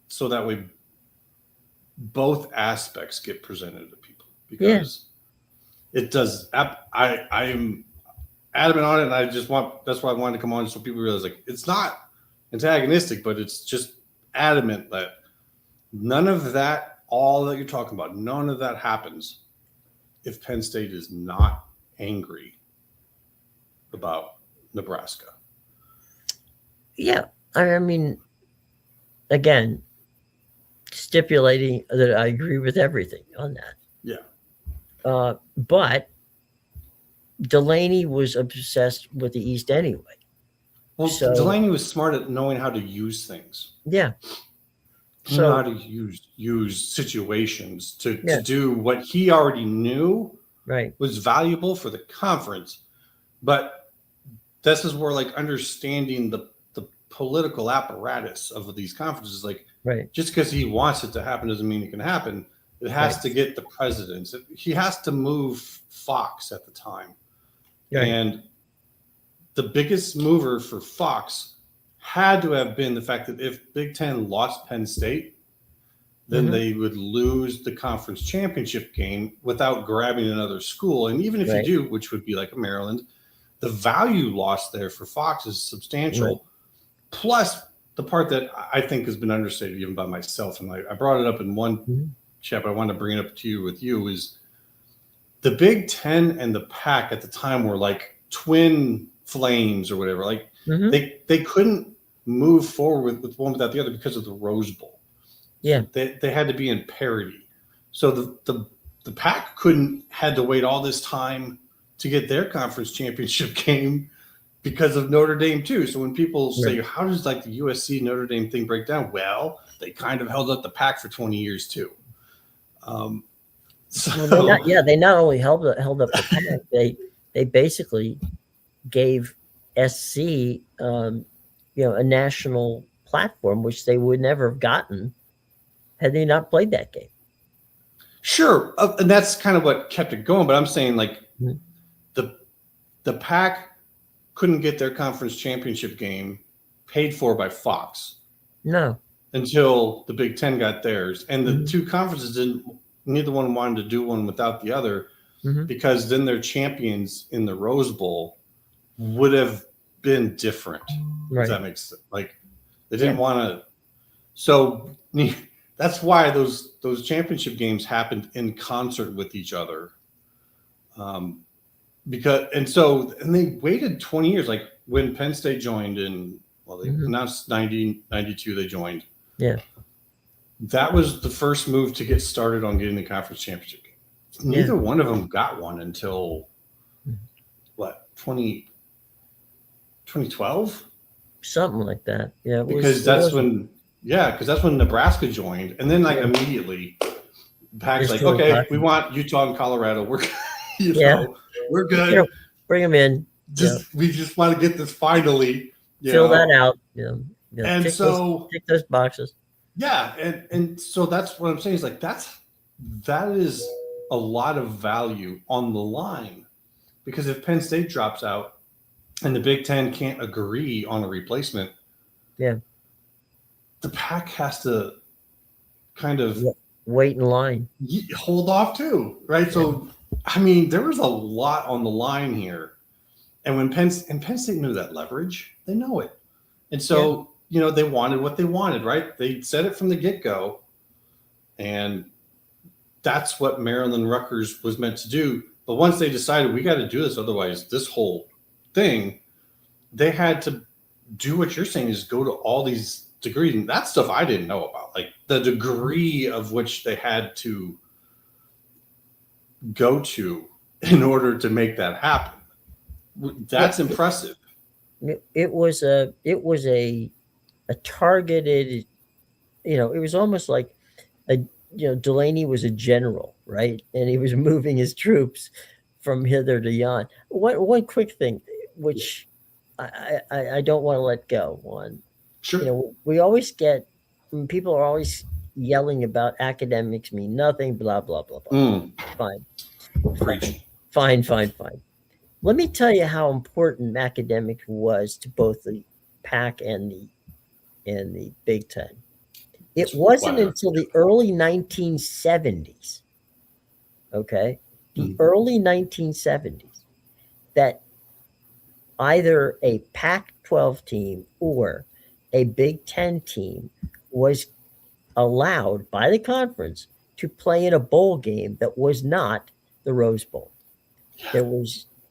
so that way both aspects get presented to people, because it does. I am adamant on it, and that's why I wanted to come on, so people realize, like, it's not antagonistic, but it's just adamant that none of that, all that you're talking about, none of that happens if Penn State is not angry about Nebraska. Yeah. I mean, again, stipulating that I agree with everything on that. Yeah. But Delaney was obsessed with the East anyway. Well, so Delaney was smart at knowing how to use things. Yeah. He knew how to use situations to do what he already knew was valuable for the conference. But this is where, like, understanding the political apparatus of these conferences, like, just because he wants it to happen doesn't mean it can happen. It has to get the presidents. He has to move Fox at the time. And the biggest mover for Fox had to have been the fact that if Big Ten lost Penn State, then they would lose the conference championship game without grabbing another school. And even if you do, which would be like a Maryland, the value lost there for Fox is substantial. Plus, the part that I think has been understated even by myself, and I brought it up in one chat, but I wanted to bring it up to you with you, is the Big Ten and the Pac at the time were like twin flames or whatever. Like they couldn't move forward with one without the other because of the Rose Bowl. Yeah, they had to be in parity. So the Pac had to wait all this time to get their conference championship game because of Notre Dame too. So when people say, how does like the USC Notre Dame thing break down? Well, they kind of held up the pack for 20 years too. They not only held up the pack, they basically gave SC a national platform, which they would never have gotten had they not played that game. Sure, and that's kind of what kept it going. But I'm saying like the pack couldn't get their conference championship game paid for by Fox. No. Until the Big Ten got theirs. And the two conferences neither one wanted to do one without the other because then their champions in the Rose Bowl would have been different. Right. If that makes sense. Like they didn't want to. So that's why those championship games happened in concert with each other. Because they waited 20 years. Like when Penn State joined they announced 92 they joined. Yeah. That was the first move to get started on getting the conference championship game. Neither one of them got one until 2012? Something like that. Yeah. Because that's when Nebraska joined. And then immediately Pac's like, okay, we want Utah and Colorado. We're we're good. Bring them in. We just want to get this finally. Fill that out. And tick those boxes. Yeah, and so that's what I'm saying is like that is a lot of value on the line, because if Penn State drops out and the Big Ten can't agree on a replacement, the Pac has to kind of wait in line, hold off too, right? So I mean, there was a lot on the line here, and when Penn State knew that leverage, they know it. And so, they wanted what they wanted, right? They said it from the get-go, and that's what Maryland Rutgers was meant to do. But once they decided we got to do this, otherwise this whole thing, they had to do what you're saying, is go to all these degrees. And that stuff I didn't know about, like the degree of which they had to go to in order to make that happen. That's impressive. It was a targeted, it was almost like Delaney was a general, right? And he was moving his troops from hither to yon. One quick thing, which I don't want to let go on. Sure. We always get, people are always yelling about academics mean nothing, blah, blah, blah, blah. Fine. Fine. Let me tell you how important academics was to both the Pac and the Big Ten. It wasn't until the early 1970s, the early 1970s, that either a Pac-12 team or a Big Ten team was allowed by the conference to play in a bowl game that was not the Rose Bowl.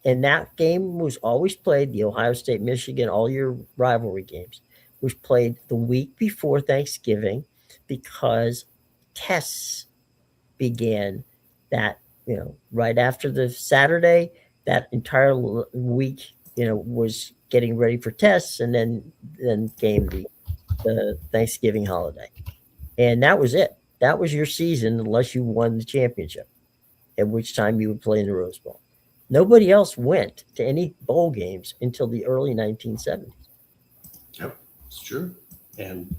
And that game was always played, the Ohio State, Michigan, all your rivalry games, was played the week before Thanksgiving, because tests began that, right after the Saturday, that entire week, was getting ready for tests, and then came the Thanksgiving holiday. And that was it. That was your season, unless you won the championship, at which time you would play in the Rose Bowl. Nobody else went to any bowl games until the early 1970s. Yep, it's true. And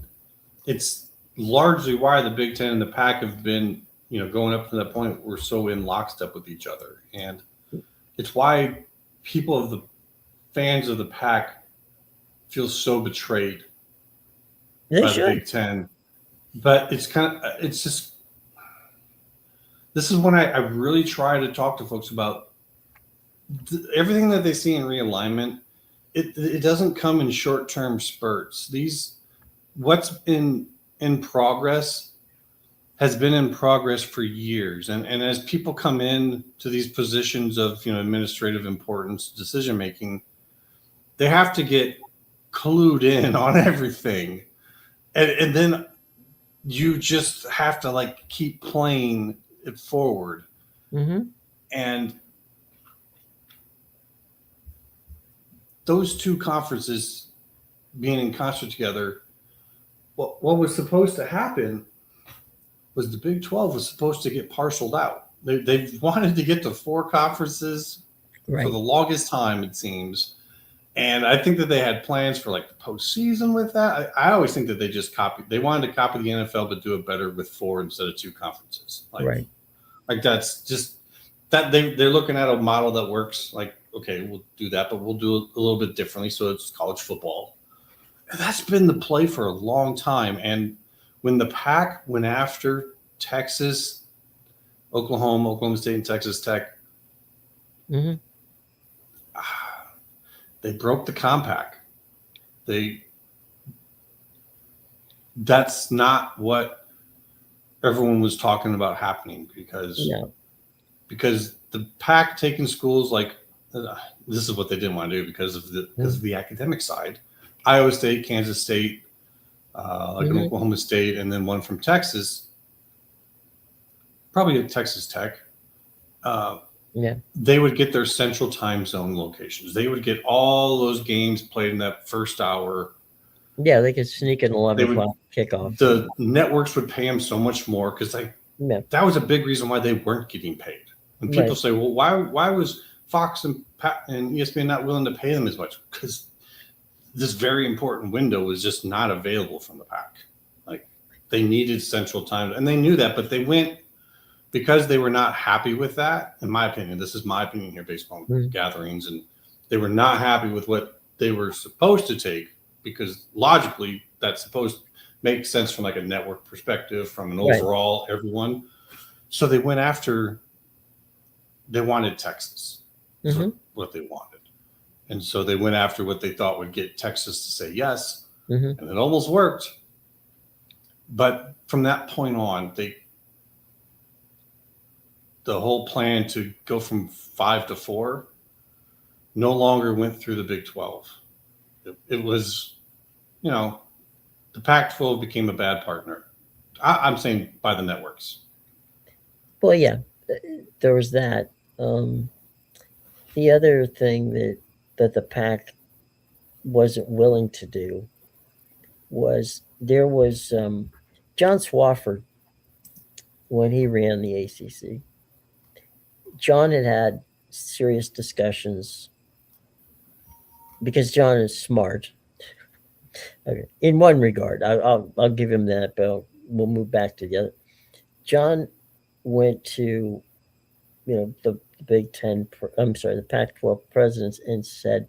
it's largely why the Big Ten and the Pac have been, going up to that point, we're so in lockstep with each other. And it's why fans of the Pac feel so betrayed by the Big Ten. But it's just, this is when I really try to talk to folks about everything that they see in realignment. It doesn't come in short-term spurts. What's in progress has been in progress for years. And as people come in to these positions of, administrative importance, decision-making, they have to get clued in on everything. And then you just have to keep playing it forward. And those two conferences being in concert together, what was supposed to happen was the Big 12 was supposed to get parceled out. They've wanted to get to 4 conferences for the Right. longest time, it seems. And I think that they had plans for like the postseason with that. I always think that they just copied. They wanted to copy the NFL, but do it better with 4 instead of 2 conferences. Right. Like that's just that they're looking at a model that works. Like, okay, we'll do that, but we'll do it a little bit differently. So it's college football. And that's been the play for a long time. And when the Pac went after Texas, Oklahoma State, and Texas Tech, Mm-hmm. they broke the compact. That's not what everyone was talking about happening because No. the Pac taking schools like this is what they didn't want to do because of the academic side. Iowa State, Kansas State, like an Oklahoma State, and then one from Texas, probably at Texas Tech. They would get their central time zone locations. They would get all those games played in that first hour. Yeah, they could sneak an 11 o'clock kickoff. The networks would pay them so much more because that was a big reason why they weren't getting paid. And people say, well, why was Fox and ESPN not willing to pay them as much? Because this very important window was just not available from the Pac. Like they needed central time, and they knew that, but they went because they were not happy with that. In my opinion, this is my opinion here based on gatherings, and they were not happy with what they were supposed to take because logically that's supposed to make sense from like a network perspective, from an overall everyone. So they went after. They wanted Texas. What they wanted. And so they went after what they thought would get Texas to say yes. And it almost worked. But from that point on, the whole plan to go from 5 to 4 no longer went through the Big 12. It was, the Pac-12 became a bad partner. I'm saying by the networks. Well, yeah, there was that. The other thing that the Pac wasn't willing to do was there was John Swafford when he ran the ACC. John had serious discussions because John is smart. Okay. In one regard, I'll give him that, but we'll move back to the other. John went to the Big Ten, the Pac-12 presidents and said,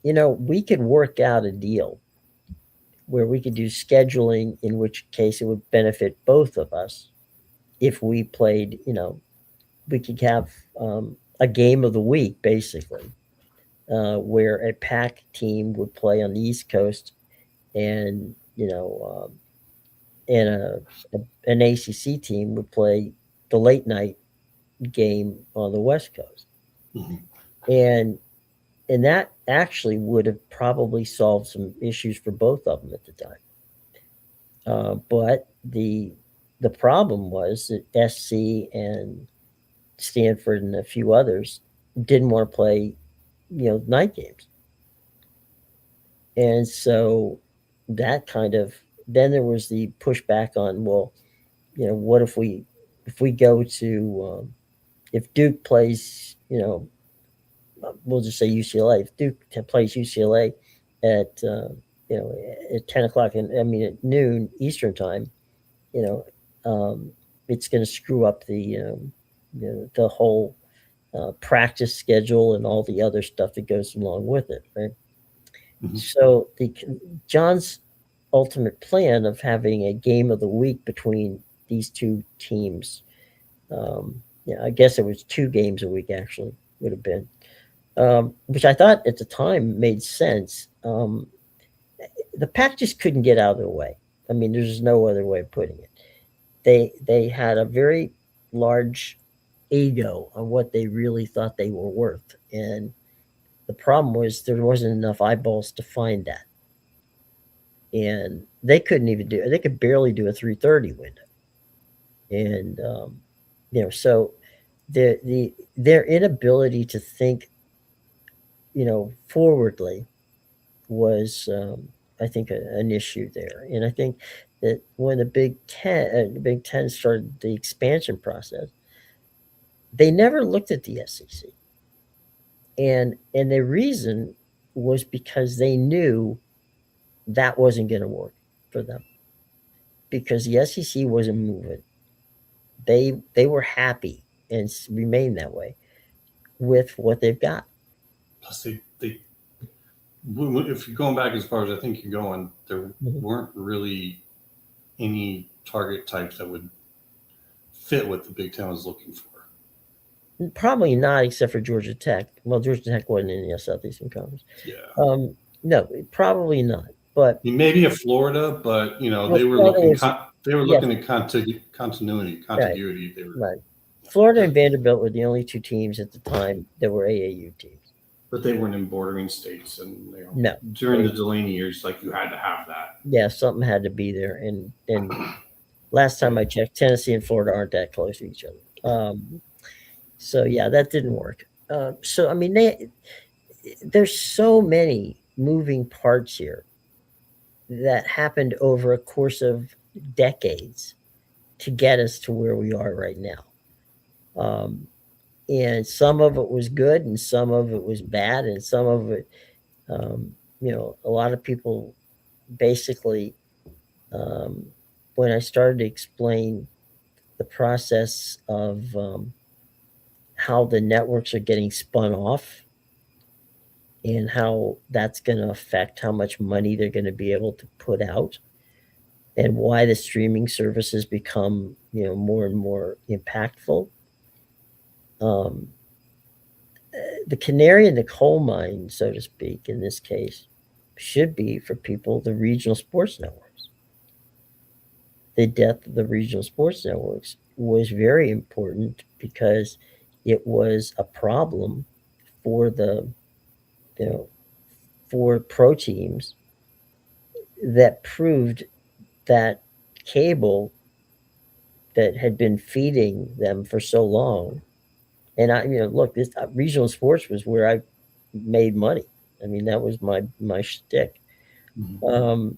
we could work out a deal where we could do scheduling, in which case it would benefit both of us if we played, we could have a game of the week, basically, where a Pac team would play on the East Coast and, and an ACC team would play the late night game on the West Coast. And that actually would have probably solved some issues for both of them at the time. But the problem was that SC and Stanford and a few others didn't want to play, night games. And so that then there was the pushback on, well, what if we go to, if Duke plays, we'll just say UCLA. If Duke plays UCLA at at 10 o'clock, at noon Eastern time, it's going to screw up the whole practice schedule and all the other stuff that goes along with it, right? So John's ultimate plan of having a game of the week between these two teams, I guess it was 2 games a week actually would have been. Which I thought at the time made sense. The Pac just couldn't get out of their way. There's no other way of putting it. They had a very large ego on what they really thought they were worth, and the problem was there wasn't enough eyeballs to find that, and they couldn't even do it. They could barely do a 3:30 window, and so their inability to think forwardly was, I think, an issue there. And I think that when the Big Ten started the expansion process, they never looked at the SEC, and the reason was because they knew that wasn't going to work for them, because the SEC wasn't moving. They were happy and remain that way with what they've got. Plus, if you're going back as far as I think you're going, there Mhm. weren't really any target types that would fit what the Big Ten was looking for. Probably not, except for Georgia Tech. Well, Georgia Tech wasn't in the Southeastern Conference. Yeah. No, probably not. But I mean, maybe a Florida, but well, they were Florida looking was, they were yes, looking at continuity, right, contiguity. They were, right. Florida and Vanderbilt were the only two teams at the time that were AAU teams. but they weren't in bordering states, and No, during the Delaney years, like you had to have that. yeah, something had to be there. And last time I checked, Tennessee and Florida aren't that close to each other. So yeah, that didn't work. So I mean, there's so many moving parts here that happened over a course of decades to get us to where we are right now. And some of it was good, and some of it was bad, and some of it, um, a lot of people basically, um, when I started to explain the process of how the networks are getting spun off and how that's going to affect how much money they're going to be able to put out, and why the streaming services become more and more impactful. um, the canary in the coal mine, so to speak, in this case, should be for people the regional sports networks. The death of the regional sports networks was very important because it was a problem for the you know for pro teams that proved that cable that had been feeding them for so long. And look, this regional sports was where I made money. I mean, that was my shtick. Mm-hmm.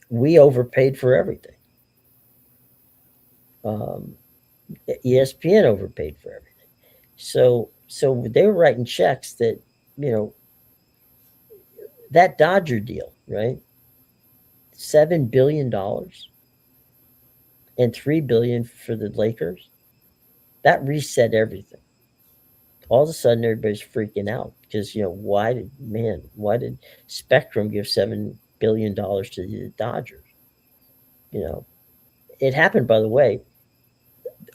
We overpaid for everything. Um, ESPN overpaid for everything. So they were writing checks that, you know, that Dodger deal, right? $7 billion and $3 billion for the Lakers. That reset everything. All of a sudden, everybody's freaking out because why did Spectrum give $7 billion to the Dodgers? You know, it happened, by the way.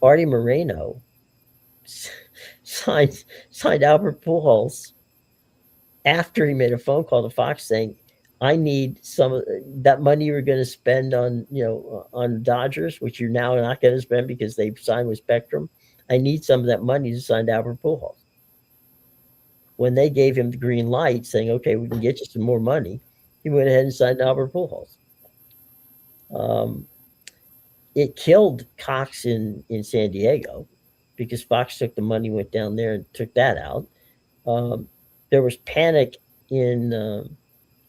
Artie Moreno signed signed Albert Pujols after he made a phone call to Fox saying, "I need some of that money you were going to spend on on Dodgers, which you're now not going to spend because they signed with Spectrum. I need some of that money to sign Albert Pujols." When they gave him the green light, saying, "Okay, we can get you some more money," he went ahead and signed Albert Pujols. Um, it killed Cox in San Diego because Fox took the money, went down there, and took that out. Um, there was panic in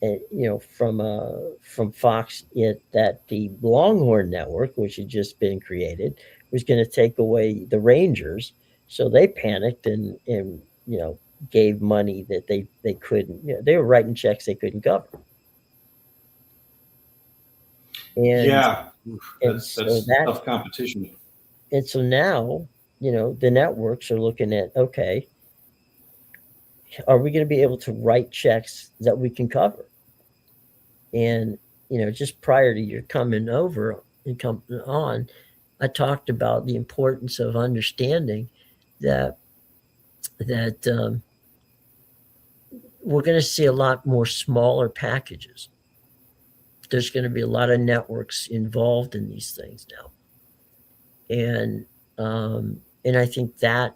from Fox that the Longhorn Network, which had just been created, was going to take away the Rangers. So they panicked and gave money that they couldn't. They were writing checks they couldn't cover. And Yeah, and so that's that tough competition. and so now the networks are looking at, okay, are we going to be able to write checks that we can cover? And just prior to your coming over and coming on, I talked about the importance of understanding that we're going to see a lot more smaller packages. There's going to be a lot of networks involved in these things now, and I think that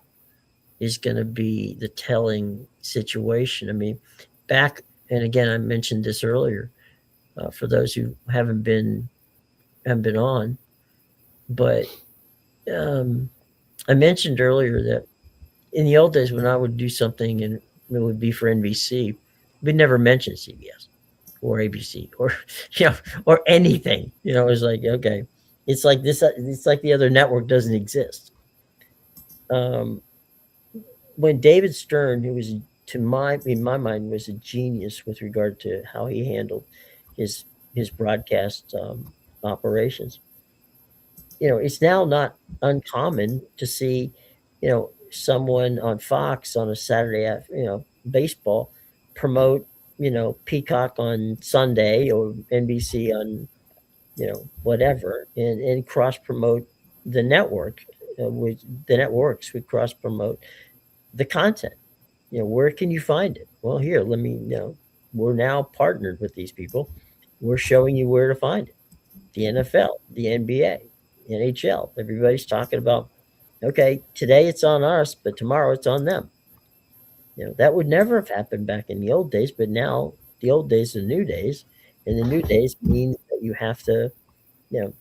is going to be the telling situation. I mean, back and again, I mentioned this earlier for those who haven't been on, but I mentioned earlier that in the old days when I would do something and it would be for NBC, we'd never mention CBS. or ABC or or anything. It's like, okay, it's like this. It's like the other network doesn't exist. Um, when David Stern, who was in my mind was a genius with regard to how he handled his his broadcast operations. It's now not uncommon to see, someone on Fox on a Saturday after, baseball promote, Peacock on Sunday or NBC on, whatever, and cross promote the network, with the networks would cross promote the content. Where can you find it? Well, here, let me, we're now partnered with these people. We're showing you where to find it. The NFL, the NBA, NHL. Everybody's talking about, okay, today it's on us, but tomorrow it's on them. That would never have happened back in the old days, but now the old days are the new days, and the new days means that you have to, you know,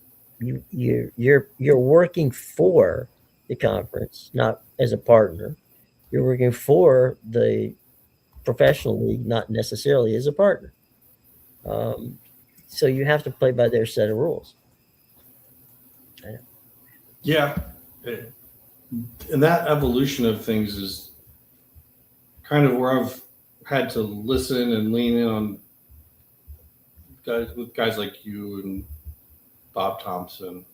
you're working for the conference, not as a partner. You're working for the professional league, not necessarily as a partner. Um, so you have to play by their set of rules. Yeah. And that evolution of things is kind of where I've had to listen and lean in on guys like you and Bob Thompson,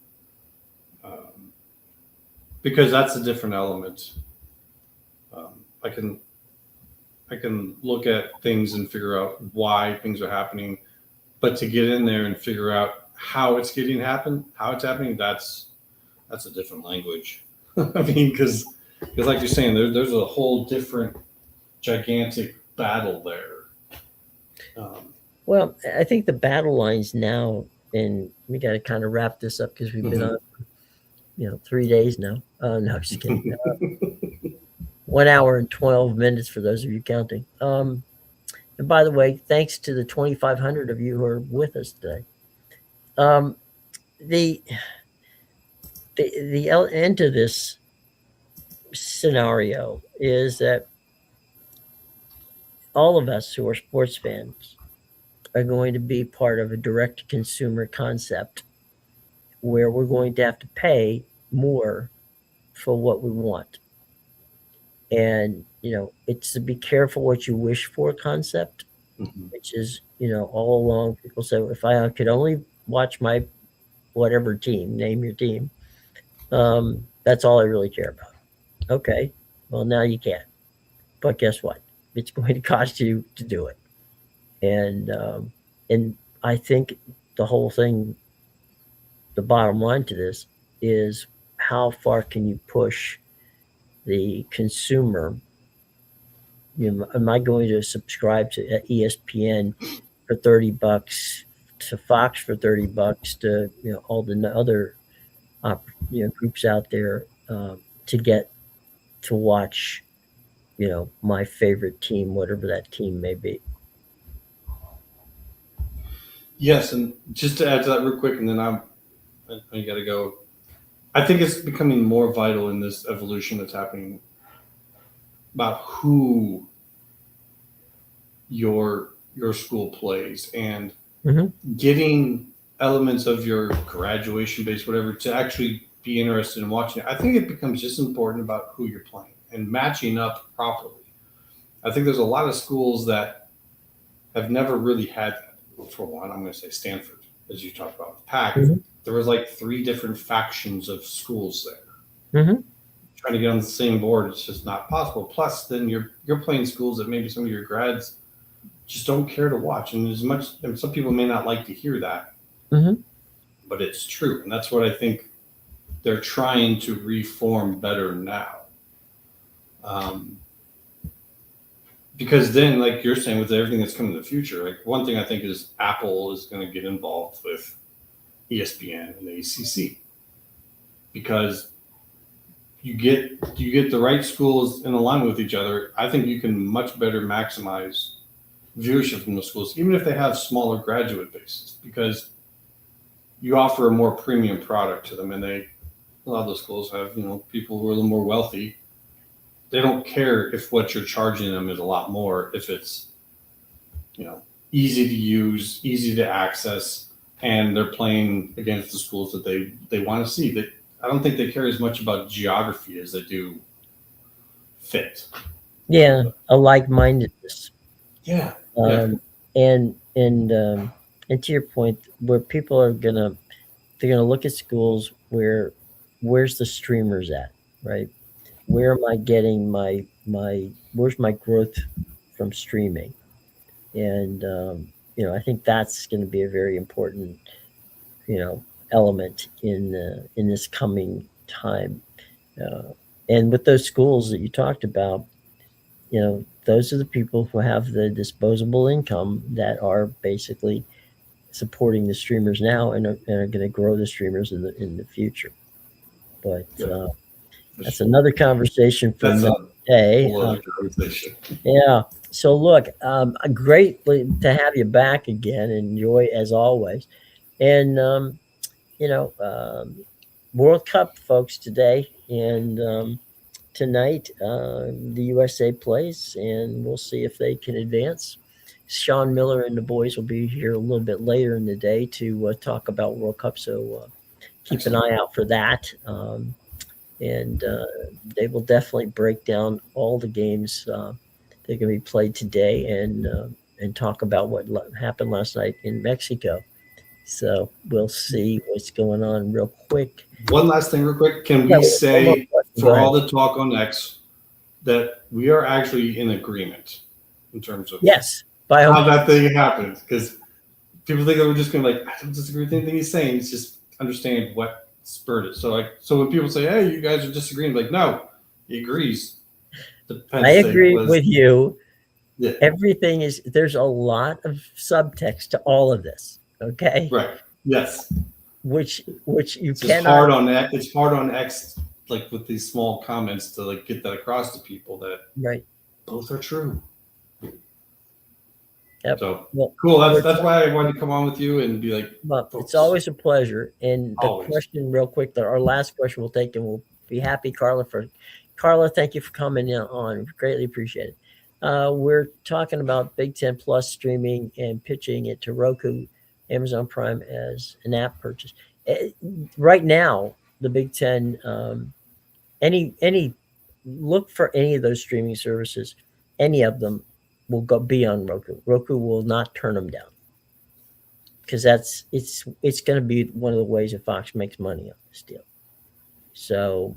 because that's a different element. Um, I can I can look at things and figure out why things are happening, but to get in there and figure out how it's happening, that's a different language. I mean, because like you're saying, there's a whole different gigantic battle there. Well, I think the battle lines now, and we got to kind of wrap this up because we've been on, 3 days now. No, I'm just kidding. 1 hour and 12 minutes for those of you counting. And by the way, thanks to the 2,500 of you who are with us today. The end to this scenario is that all of us who are sports fans are going to be part of a direct consumer concept where we're going to have to pay more for what we want. And, it's to be careful what you wish for concept, which is, all along people say, if I could only watch my whatever team, name your team, that's all I really care about. Okay, well, now you can. But guess what? It's going to cost you to do it. And I think the whole thing, the bottom line to this is how far can you push the consumer? Am I going to subscribe to ESPN for $30, to Fox for $30, to all the other groups out there, to get to watch my favorite team, whatever that team may be? Yes, and just to add to that real quick, and then I got to go. I think it's becoming more vital in this evolution that's happening about who your school plays, and getting elements of your graduation base, whatever, to actually be interested in watching it. I think it becomes just important about who you're playing and matching up properly. I think there's a lot of schools that have never really had that. For one, I'm going to say Stanford, as you talked about with Pac. There was like 3 different factions of schools there. Trying to get on the same board, it's just not possible. Plus, then you're playing schools that maybe some of your grads just don't care to watch, and some people may not like to hear that, but it's true, and that's what I think they're trying to reform better now. Because then, like you're saying, with everything that's coming in the future, like one thing I think is Apple is going to get involved with ESPN and the ACC, because you get the right schools in alignment with each other. I think you can much better maximize viewership from the schools, even if they have smaller graduate bases, because you offer a more premium product to them, and a lot of those schools have people who are a little more wealthy. They don't care if what you're charging them is a lot more, if it's easy to use, easy to access, and they're playing against the schools that they want to see. That I don't think they care as much about geography as they do fit. Yeah, a like-mindedness. Yeah, yeah, Um, and to your point, where people are they're gonna look at schools where's the streamers at, right? Where am I getting where's my growth from streaming? And I think that's going to be a very important element in this coming time. Uh, and with those schools that you talked about, those are the people who have the disposable income that are basically supporting the streamers now and are going to grow the streamers in the future. But yeah. that's another conversation for That's a another day. whole other conversation. Yeah. So look, great to have you back again. Enjoy as always. And you know, World Cup, folks, today and tonight. The USA plays, and we'll see if they can advance. Sean Miller and the boys will be here a little bit later in the day to talk about World Cup. So keep an eye out for that. And they will definitely break down all the games that are going to be played today and talk about what happened last night in Mexico. So we'll see what's going on real quick. One last thing, real quick. Can Yeah, we one more say, question. Go for ahead. all the talk on X, that we are actually in agreement in terms of Yes, how that thing happened? Because people think that we're just going to I don't disagree with anything he's saying. It's just understand what spurred it. So when people say, "Hey, you guys are disagreeing," no, he agrees. I agree with you. Yeah. Everything there's a lot of subtext to all of this. Okay. Right. Yes. Which you it's cannot. Hard on that. It's hard on X, with these small comments to get that across to people that right. Both are true. Yep. So well, cool. That's why I wanted to come on with you and be like, well, it's always a pleasure. And the Always. question, real quick, our last question we'll take, and we'll be happy, Carla. Carla, thank you for coming on. Greatly appreciate it. We're talking about Big Ten Plus streaming and pitching it to Roku, Amazon Prime as an app purchase. Right now, the Big Ten, any look for any of those streaming services, any of them will be on Roku. Roku will not turn them down because it's going to be one of the ways that Fox makes money on this deal. So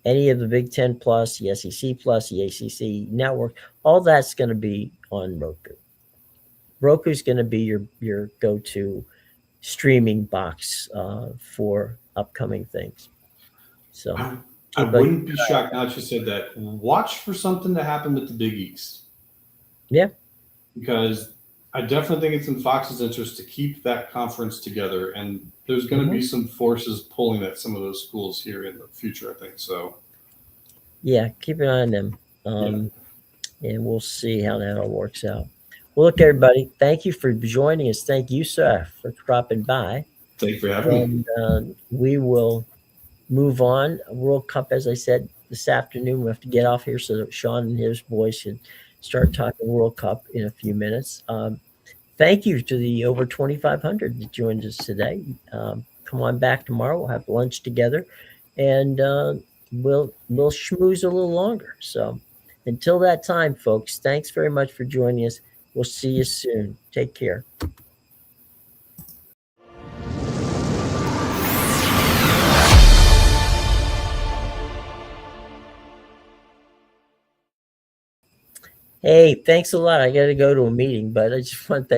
any of the Big Ten Plus, the SEC Plus, the ACC network, all that's going to be on Roku. Roku's going to be your go-to streaming box for upcoming things. So I wouldn't be shocked now that you said that. Watch for something to happen with the Big East. Yeah. Because I definitely think it's in Fox's interest to keep that conference together, and there's going to be some forces pulling at some of those schools here in the future, I think. So, yeah, keep an eye on them, and we'll see how that all works out. Well, look, everybody, thank you for joining us. Thank you, sir, for dropping by. Thank you for having me. We will move on. World Cup, as I said, this afternoon. We have to get off here so that Sean and his boys can start talking World Cup in a few minutes. Thank you to the over 2,500 that joined us today. Come on back tomorrow. We'll have lunch together, and we'll schmooze a little longer. So until that time, folks, thanks very much for joining us. We'll see you soon. Take care. Hey, thanks a lot. I got to go to a meeting, but I just want to thank